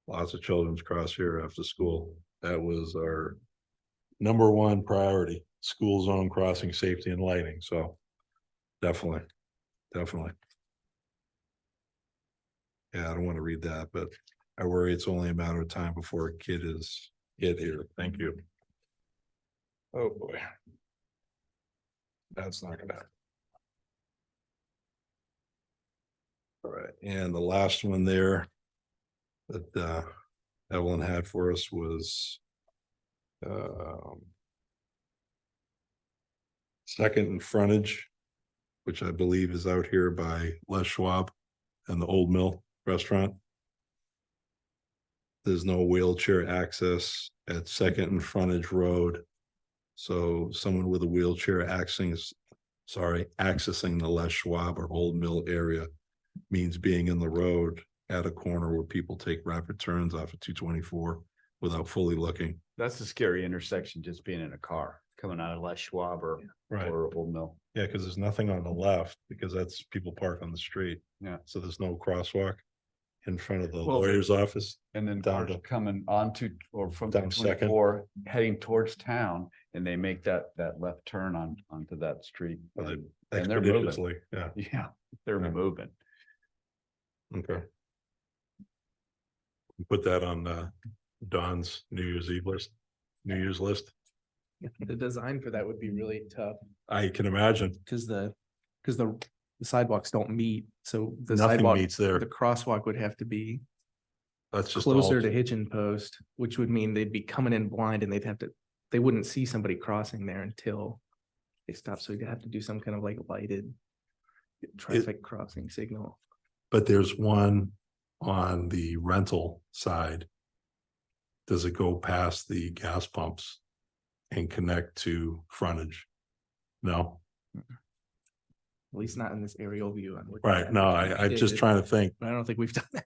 Lots of children's cross here after school. That was our #1 priority, school zone crossing safety and lighting. So definitely. Yeah, I don't want to read that, but I worry it's only a matter of time before a kid is get here. Thank you. Oh, boy. That's not gonna happen. All right, and the last one there that Evelyn had for us was second and frontage, which I believe is out here by Les Schwab and the Old Mill Restaurant. There's no wheelchair access at Second and Frontage Road. So someone with a wheelchair accessing the Les Schwab or Old Mill area means being in the road at a corner where people take rapid turns off of 224 without fully looking. That's a scary intersection, just being in a car coming out of Les Schwab or Old Mill. Yeah, because there's nothing on the left because that's people park on the street. Yeah. So there's no crosswalk in front of the Well, lawyer's office. And then Down cars to- coming onto or from Down Second. 24 heading towards town, and they make that left turn onto that street. And they're moving. Expeditiously, yeah, Yeah, they're Yeah. moving. okay. Put that on Don's New Year's Eve list, New Year's list. The design for that would be really tough I can imagine, because the sidewalks don't meet. So the nothing sidewalk, meets there. the crosswalk would have to be That's just closer all, to hitching post, which would mean they'd be coming in blind and they wouldn't see somebody crossing there until they stop. So you'd have to do some kind of like lighted traffic crossing signal. but there's one on the rental side. Does it go past the gas pumps and connect to frontage? No, At least not in this aerial view. I'm looking right, at. no, I'm just It- trying to think. But I don't think we've done that.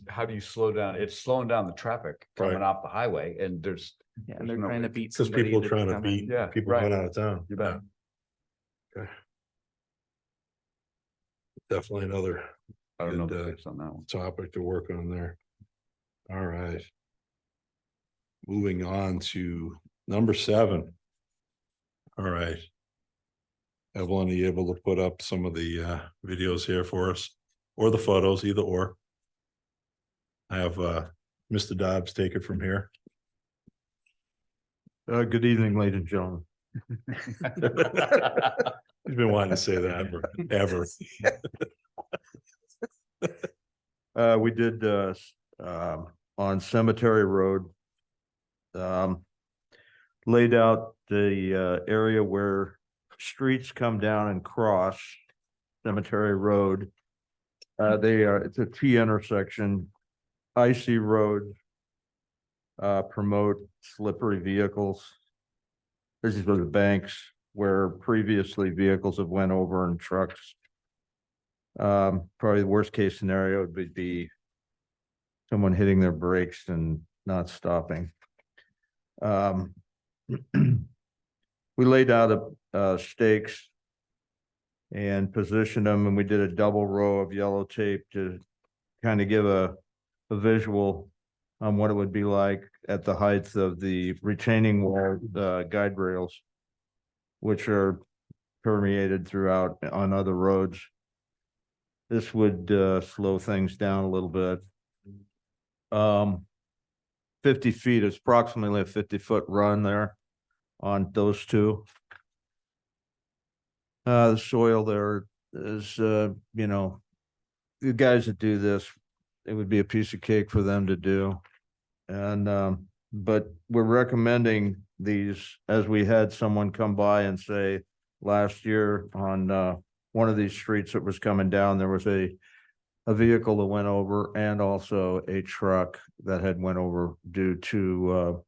How do you slow down? It's slowing down the traffic coming Right. off the highway, and there's Yeah, There's and they're no trying to way. beat. Because somebody people that's trying to coming. beat Yeah, people right. going out of town. You bet. Okay. Definitely another I don't know Good, the fix on that one. topic to work on there. All right. Moving on to number 7. All right. Evelyn, are you able to put up some of the videos here for us? Or the photos, either or. I have Mr. Dobbs take it from here. Good evening, ladies and gentlemen. He's been wanting to say that forever. We did, on Cemetery Road. Laid out the, area where streets come down and cross Cemetery Road. It's a T intersection, icy road. Promote slippery vehicles. This is where the banks where previously vehicles have went over and trucks. Probably the worst case scenario would be someone hitting their brakes and not stopping. We laid out stakes and positioned them, and we did a double row of yellow tape to kind of give a visual on what it would be like at the heights of the retaining wall, guide rails, which are permeated throughout on other roads. This would slow things down a little bit. 50 feet is approximately a 50-foot run there on those two. The soil there is, you know, the guys that do this, it would be a piece of cake for them to do. And, but we're recommending these, as we had someone come by and say last year on, one of these streets that was coming down, there was a vehicle that went over and also a truck that had went over due to,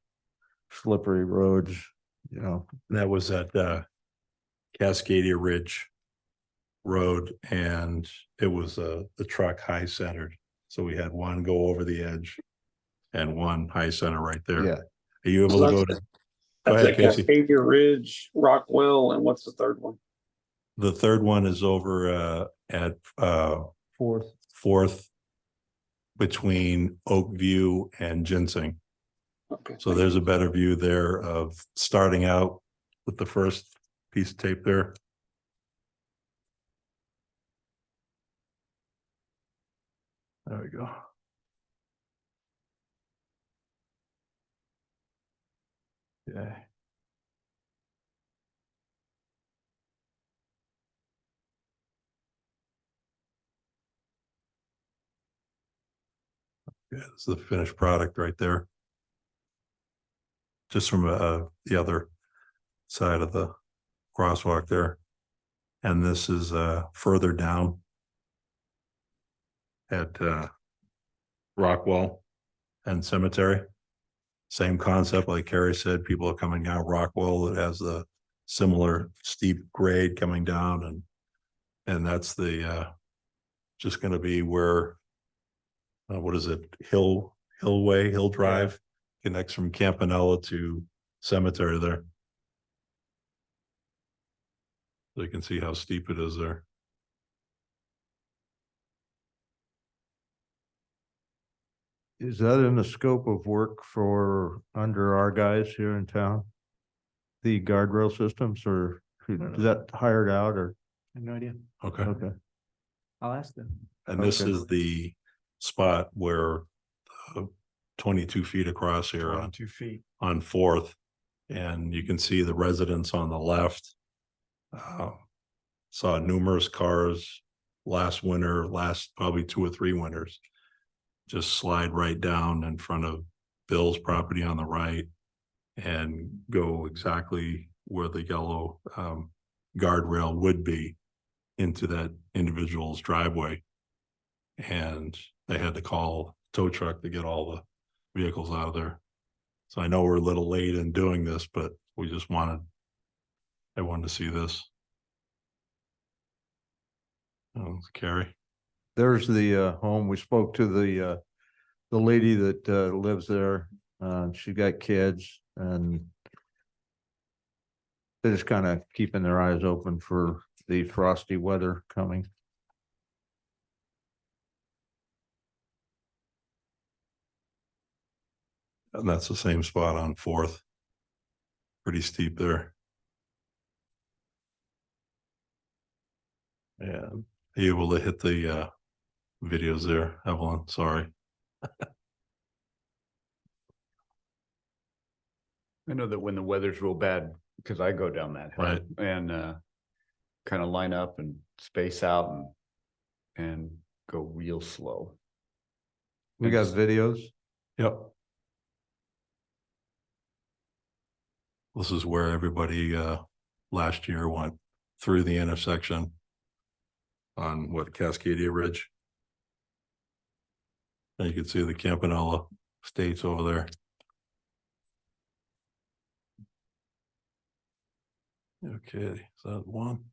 slippery roads, you know. That was at Cascadia Ridge Road, and it was the truck high centered. So we had one go over the edge and one high center right there. Yeah. Are you able to go to? Go That's ahead, at Casey. Cascadia Ridge, Rockwell, and what's the third one? The third one is over at Fourth between Oakview and Ginseng. Okay. So there's a better view there of starting out with the first piece of tape there. There we go. Yeah. Yeah, this is the finished product right there. Just from the other side of the crosswalk there. And this is further down at Rockwell and Cemetery. Same concept, like Carrie said, people are coming down Rockwell that has the similar steep grade coming down, and that's the just going to be where what is it, Hill Drive connects from Campanella to Cemetery there. So you can see how steep it is there. Is that in the scope of work for under our guys here in town? The guardrail systems, or is that hired out, or? I have no idea. Okay. Okay. I'll ask them. And this Okay. is the spot where 22 feet across here on 2 feet. on Fourth, and you can see the residents on the left. Saw numerous cars last winter, last probably 2 or 3 winters, just slide right down in front of Bill's property on the right and go exactly where the yellow guardrail would be into that individual's driveway. And they had to call tow truck to get all the vehicles out of there. So I know we're a little late in doing this, but we just I wanted to see this. Carrie. There's the home. We spoke to the lady that lives there. She got kids, and they're just kind of keeping their eyes open for the frosty weather coming. And that's the same spot on Fourth. Pretty steep there. Yeah. Are you able to hit the videos there, Evelyn? Sorry. I know that when the weather's real bad, because I go down that hill Right. and kind of line up and space out and go real slow. We got videos. Yep. This is where everybody last year went through the intersection on Cascadia Ridge. And you can see the Campanella Estates over there. Okay, is that one?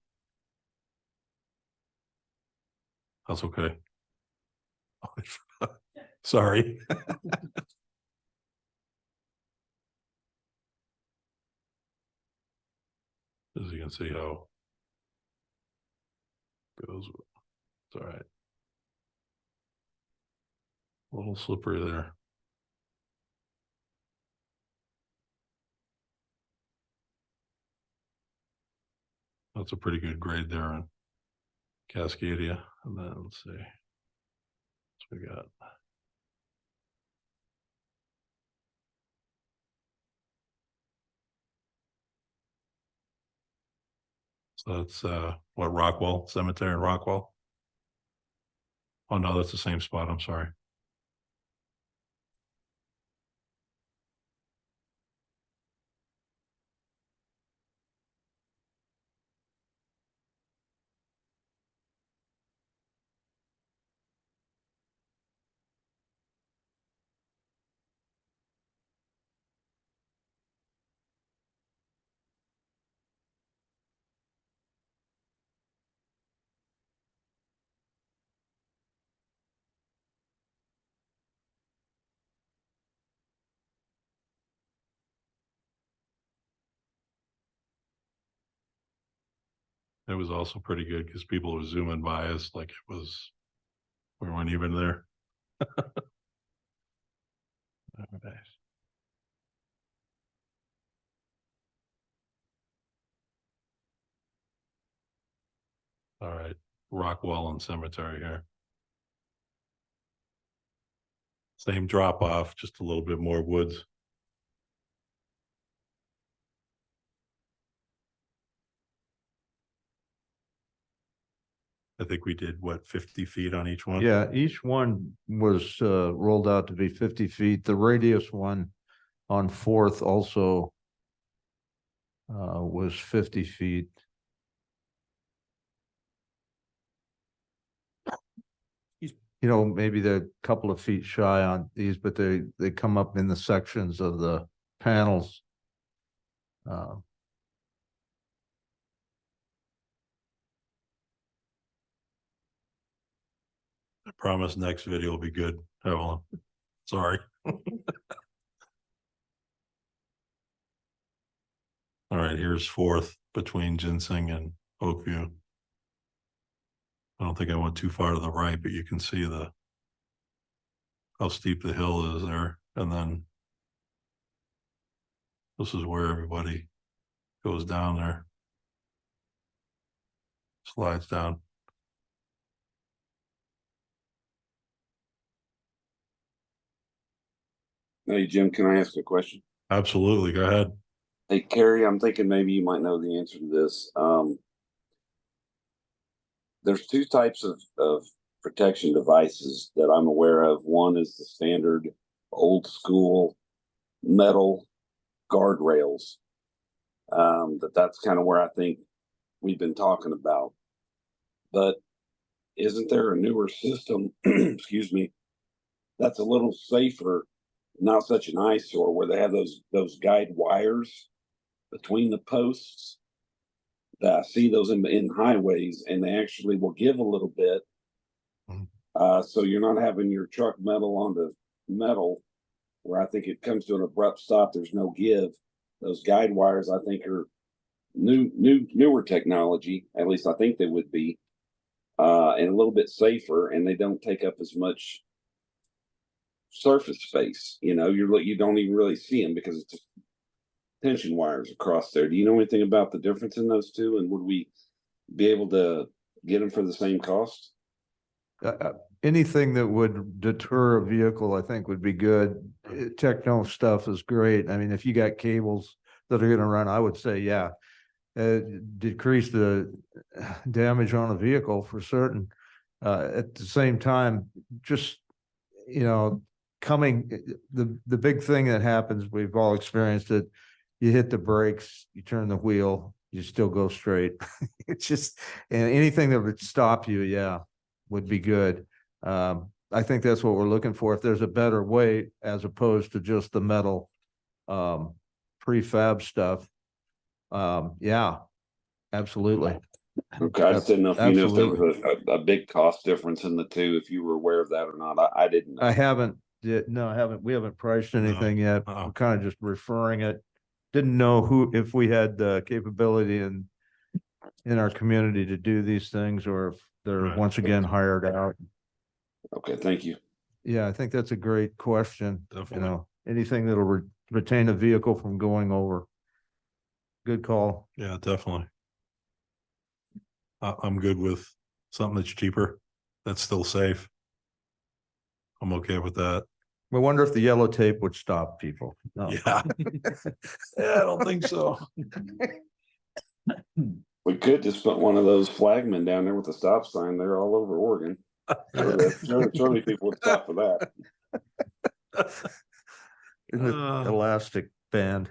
That's okay. Sorry. As you can see how it goes. It's all right. A little slippery there. That's a pretty good grade there on Cascadia. And then let's see. What we got. So it's what, Rockwell Cemetery in Rockwell? Oh, no, that's the same spot. I'm sorry. It was also pretty good because people were zooming by us like it was, we weren't even there. Okay. All right, Rockwell and Cemetery here. Same drop off, just a little bit more woods. I think we did what, 50 feet on each one? Yeah, each one was rolled out to be 50 feet. The radius one on Fourth also was 50 feet. You know, maybe they're a couple of feet shy on these, but they come up in the sections of the panels. I promise next video will be good, Evelyn. Sorry. All right, here's Fourth between Ginseng and Oakview. I don't think I went too far to the right, but you can see how steep the hill is there. And then this is where everybody goes down there. Slides down. Hey, Jim, can I ask a question? Absolutely, go ahead. Hey, Carrie, I'm thinking maybe you might know the answer to this. There's two types of protection devices that I'm aware of. One is the standard old school metal guardrails. That's kind of where I think we've been talking about. But isn't there a newer system, excuse me, that's a little safer, not such an eyesore, where they have those guide wires between the posts? That I see those in highways, and they actually will give a little bit. So you're not having your truck metal onto metal, where I think it comes to an abrupt stop. There's no give. Those guide wires, I think, are newer technology. At least I think they would be, and a little bit safer, and they don't take up as much surface space. You know, you don't even really see them because it's just tension wires across there. Do you know anything about the difference in those two, and would we be able to get them for the same cost? Anything that would deter a vehicle, I think, would be good. Techno stuff is great. I mean, if you got cables that are going to run, I would say, yeah, decrease the damage on a vehicle for certain. At the same time, just, you know, the big thing that happens, we've all experienced it. You hit the brakes, you turn the wheel, you still go straight. It's just, and anything that would stop you, yeah, would be good. I think that's what we're looking for. If there's a better way, as opposed to just the metal prefab stuff. Yeah, absolutely. Okay, I just didn't know if you knew if there was a big cost difference in the two, if you were aware of that or not. I didn't know. I haven't, no, I haven't. We haven't priced anything yet. I'm kind of just referring it. Didn't know if we had the capability in our community to do these things, or if they're once again hired out. Okay, thank you. Yeah, I think that's a great question. Definitely. You know, anything that'll retain a vehicle from going over. Good call. Yeah, definitely. I'm good with something that's cheaper, that's still safe. I'm okay with that. I wonder if the yellow tape would stop people. No. Yeah. Yeah, I don't think so. We could just put one of those flagmen down there with a stop sign. They're all over Oregon. Surely people would stop for that. In the elastic band.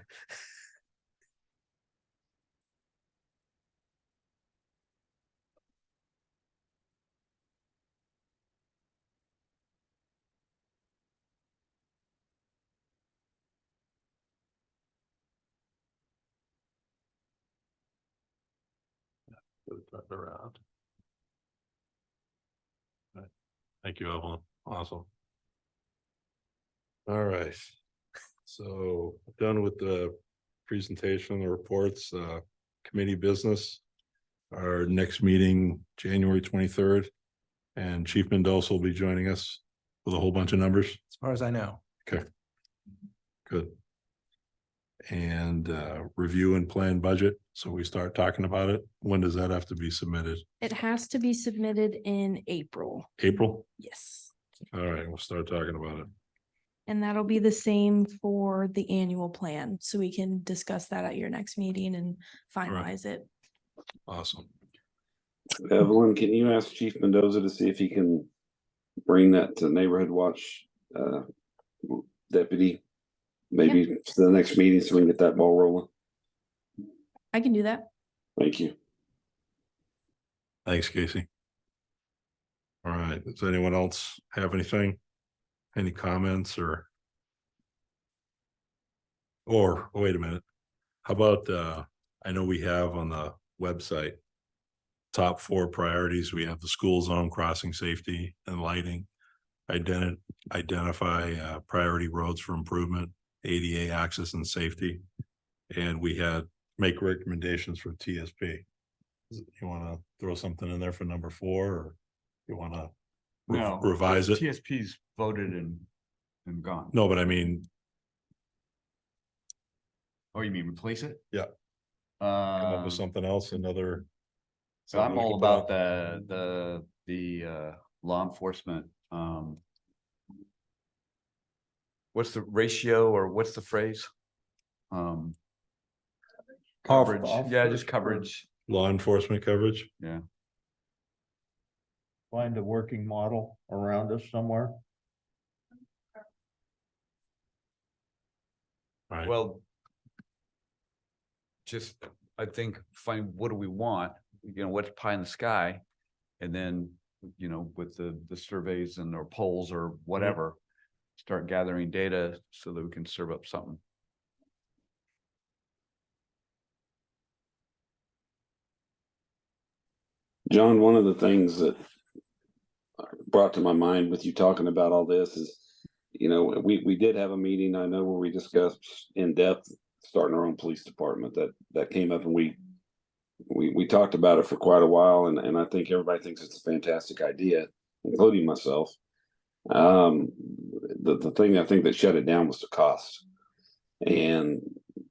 Turn around. Right. Thank you, Evelyn. Awesome. All right. So done with the presentation, the reports, committee business. Our next meeting, January 23rd. And Chief Mendoza will be joining us with a whole bunch of numbers. As far as I know. Okay. Good. And review and plan budget. So we start talking about it. When does that have to be submitted? It has to be submitted in April. April? Yes. All right, we'll start talking about it. And that'll be the same for the annual plan. So we can discuss that at your next meeting and finalize it. Awesome. Evelyn, can you ask Chief Mendoza to see if he can bring that to Neighborhood Watch deputy? Maybe to the next meeting so we can get that ball rolling. I can do that. Thank you. Thanks, Casey. All right, does anyone else have anything? Any comments or wait a minute. How about I know we have on the website top 4 priorities. We have the school zone, crossing safety and lighting, identify priority roads for improvement, ADA access and safety, and we had make recommendations for TSP. You want to throw something in there for number 4, or you want to revise it? TSP's voted and gone. No, but I mean, Oh, you mean replace it? Yeah. come up with something else, another. So I'm something we all can put about on. the law enforcement. What's the ratio or what's the phrase? Coverage, yeah, just coverage, Law enforcement coverage. yeah. Find a working model around us somewhere. All right. Well, just, I think, find what do we want, what's pie in the sky? And then, with the surveys and or polls or whatever, start gathering data so that we can serve up something. John, one of the things that brought to my mind with you talking about all this is, we did have a meeting, I know, where we discussed in depth starting our own police department. That came up, and we talked about it for quite a while, and I think everybody thinks it's a fantastic idea, including myself. The thing I think that shut it down was the cost and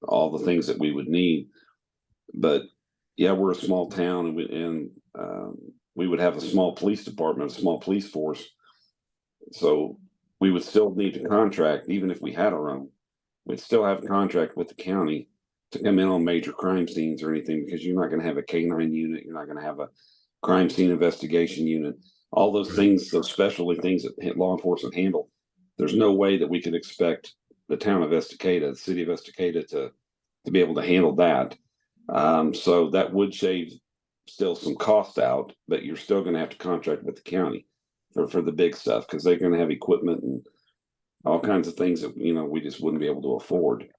all the things that we would need. But yeah, we're a small town, and we would have a small police department, a small police force. So we would still need to contract, even if we had our own. We'd still have a contract with the county to come in on major crime scenes or anything, because you're not going to have a K9 unit. You're not going to have a crime scene investigation unit. All those things, those specialty things that law enforcement handle. There's no way that we could expect the town of Estacada, the city of Estacada, to be able to handle that. So that would shave still some cost out, but you're still going to have to contract with the county for the big stuff, because they're going to have equipment and all kinds of things that we just wouldn't be able to afford.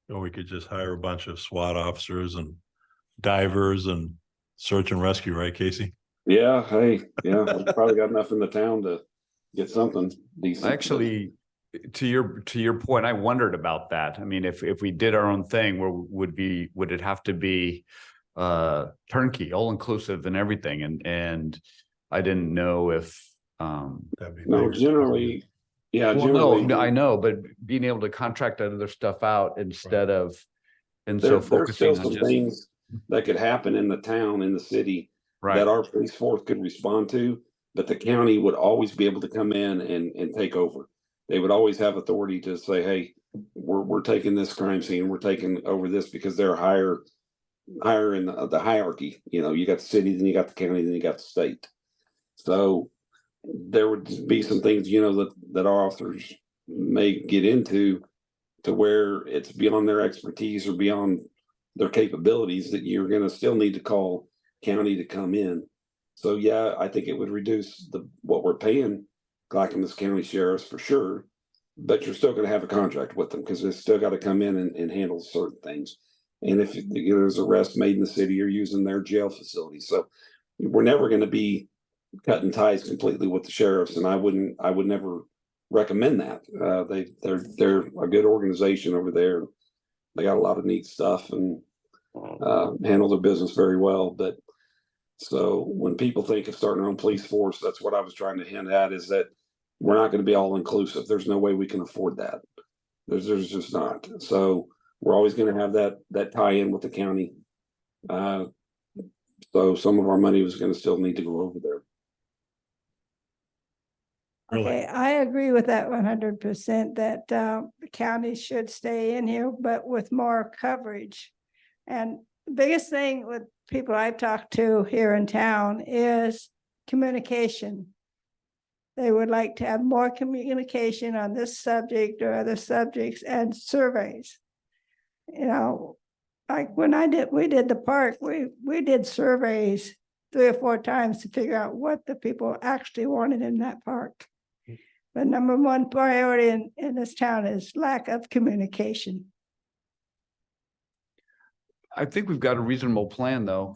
Or we could just hire a bunch of SWAT officers and divers and search and rescue, right, Casey? Yeah, hey, yeah, we probably got enough in the town to get something decent. Actually, to your point, I wondered about that. I mean, if we did our own thing, would it have to be turnkey, all inclusive and everything? And I didn't know if That'd be No, bigger. generally, yeah, well, generally. no, I know, but being able to contract that other stuff out instead of, and so There's focusing still on some just, things that could happen in the town, in the city, right, that our police force could respond to, but the county would always be able to come in and take over. They would always have authority to say, hey, we're taking this crime scene, we're taking over this, because they're higher higher in the hierarchy. You know, you got the city, then you got the county, then you got the state. So there would be some things, you know, that our officers may get into to where it's beyond their expertise or beyond their capabilities that you're going to still need to call county to come in. So yeah, I think it would reduce what we're paying Clackamas County sheriffs for sure, but you're still going to have a contract with them because they still got to come in and handle certain things. And if there's arrest made in the city, you're using their jail facility. So we're never going to be cutting ties completely with the sheriffs, and I would never recommend that. They're a good organization over there. They got a lot of neat stuff and handle their business very well. But so when people think of starting their own police force, that's what I was trying to hint at, is that we're not going to be all inclusive. There's no way we can afford that. There's just not. So we're always going to have that tie in with the county. So some of our money was going to still need to go over there. Okay, I agree with that 100% that the county should stay in here, but with more coverage. And the biggest thing with people I've talked to here in town is communication. They would like to have more communication on this subject or other subjects and surveys. You know, like when we did the park, we did surveys 3 or 4 times to figure out what the people actually wanted in that park. The number one priority in this town is lack of communication. I think we've got a reasonable plan, though.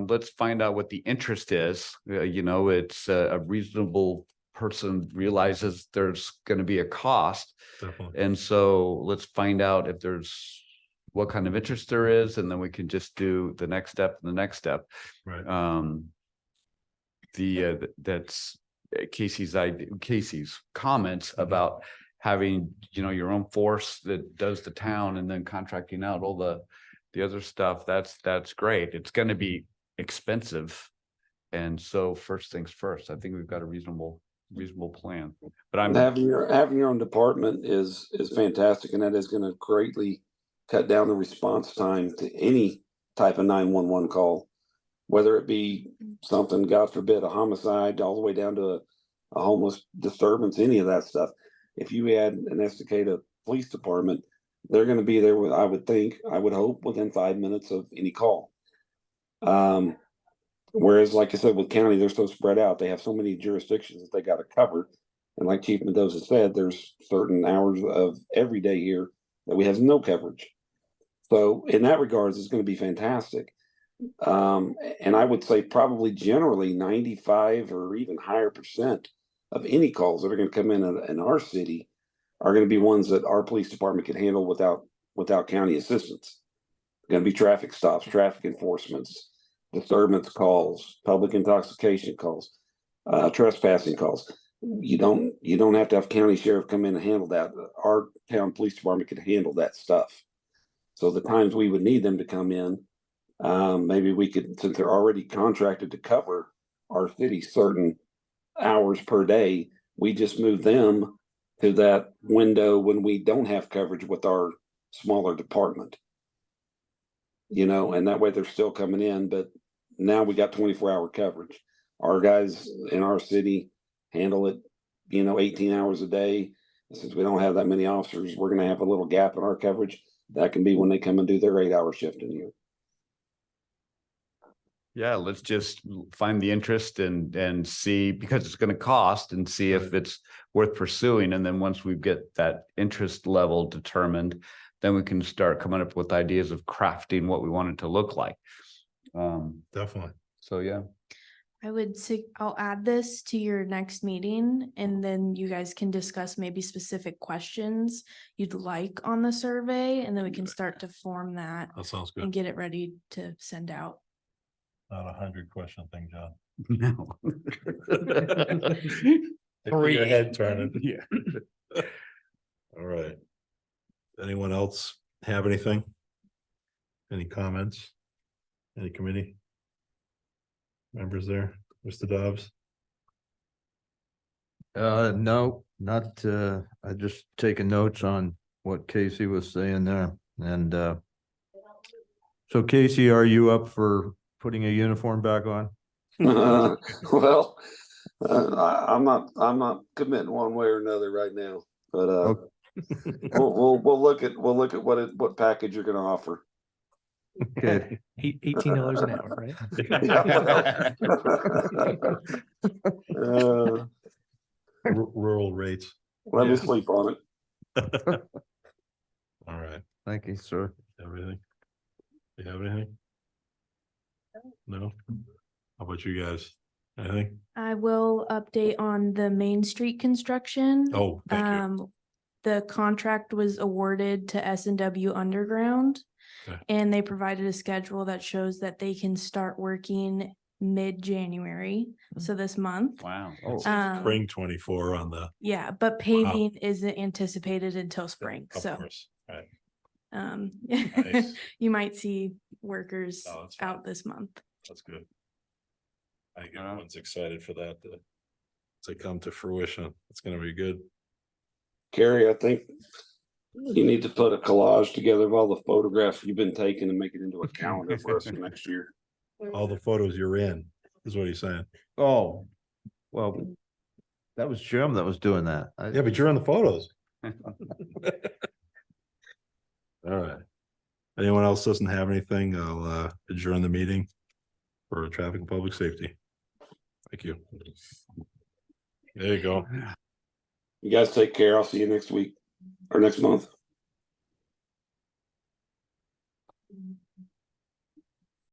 Let's find out what the interest is. You know, it's a reasonable person realizes there's going to be a cost. Definitely. And so let's find out if there's what kind of interest there is, and then we can just do the next step and the next step. Right. That's Casey's comments about having, you know, your own force that does the town and then contracting out all the other stuff. That's great. It's going to be expensive. And so first things first, I think we've got a reasonable plan, but I'm having your own department is fantastic, and that is going to greatly cut down the response time to any type of 911 call, whether it be something, God forbid, a homicide, all the way down to a homeless disturbance, any of that stuff. If you had an Estacada Police Department, they're going to be there with, I would hope, within 5 minutes of any call. Whereas, like I said, with county, they're so spread out. They have so many jurisdictions that they got to cover. And like Chief Mendoza said, there's certain hours of every day here that we have no coverage. So in that regards, it's going to be fantastic. And I would say probably generally 95 or even higher % of any calls that are going to come in our city are going to be ones that our police department can handle without county assistance. Going to be traffic stops, traffic enforcements, disturbance calls, public intoxication calls, trespassing calls. You don't have to have county sheriff come in and handle that. Our town police department can handle that stuff. So the times we would need them to come in, maybe we could, since they're already contracted to cover our city certain hours per day, we just move them to that window when we don't have coverage with our smaller department. You know, and that way they're still coming in, but now we got 24-hour coverage. Our guys in our city handle it, 18 hours a day. Since we don't have that many officers, we're going to have a little gap in our coverage. That can be when they come and do their 8-hour shift in here. Yeah, let's just find the interest and see, because it's going to cost, and see if it's worth pursuing. And then once we get that interest level determined, then we can start coming up with ideas of crafting what we want it to look like. Definitely. So, yeah. I'll add this to your next meeting, and then you guys can discuss maybe specific questions you'd like on the survey, and then we can start to form that That sounds and good. get it ready to send out. Not 100-question thing, John. No. Your head turning. Yeah. All right. Anyone else have anything? Any comments? Any committee members there? Mr. Dobbs? No, not, I just taking notes on what Casey was saying there, and, So Casey, are you up for putting a uniform back on? Well, I'm not committing one way or another right now, but, Okay. we'll look at what package you're gonna offer. Okay. $18 an hour, right? Rural rates. Let me Yeah. sleep on it. All right, Thank you, sir. everything? You have anything? No? How about you guys? Anything? I will update on the Main Street construction. Oh, thank you. The contract was awarded to S&W Underground. Okay. And they provided a schedule that shows that they can start working mid-January, so this month. Wow. Oh, Spring 24 on the, Yeah, but paving isn't anticipated until spring, of so, course, right. Nice. You might see workers Oh, that's fine. out this month. That's good. I think everyone's excited for that to come to fruition. It's gonna be good. Carrie, I think you need to put a collage together of all the photographs you've been taking and make it into a calendar for us for next year. All the photos you're in, is what he's saying. oh, well, that was Jim that was doing that. Yeah, but you're in the photos. All right. Anyone else doesn't have anything, I'll adjourn the meeting for traffic and public safety. Thank you. There you go. You guys take care. I'll see you next week or next month.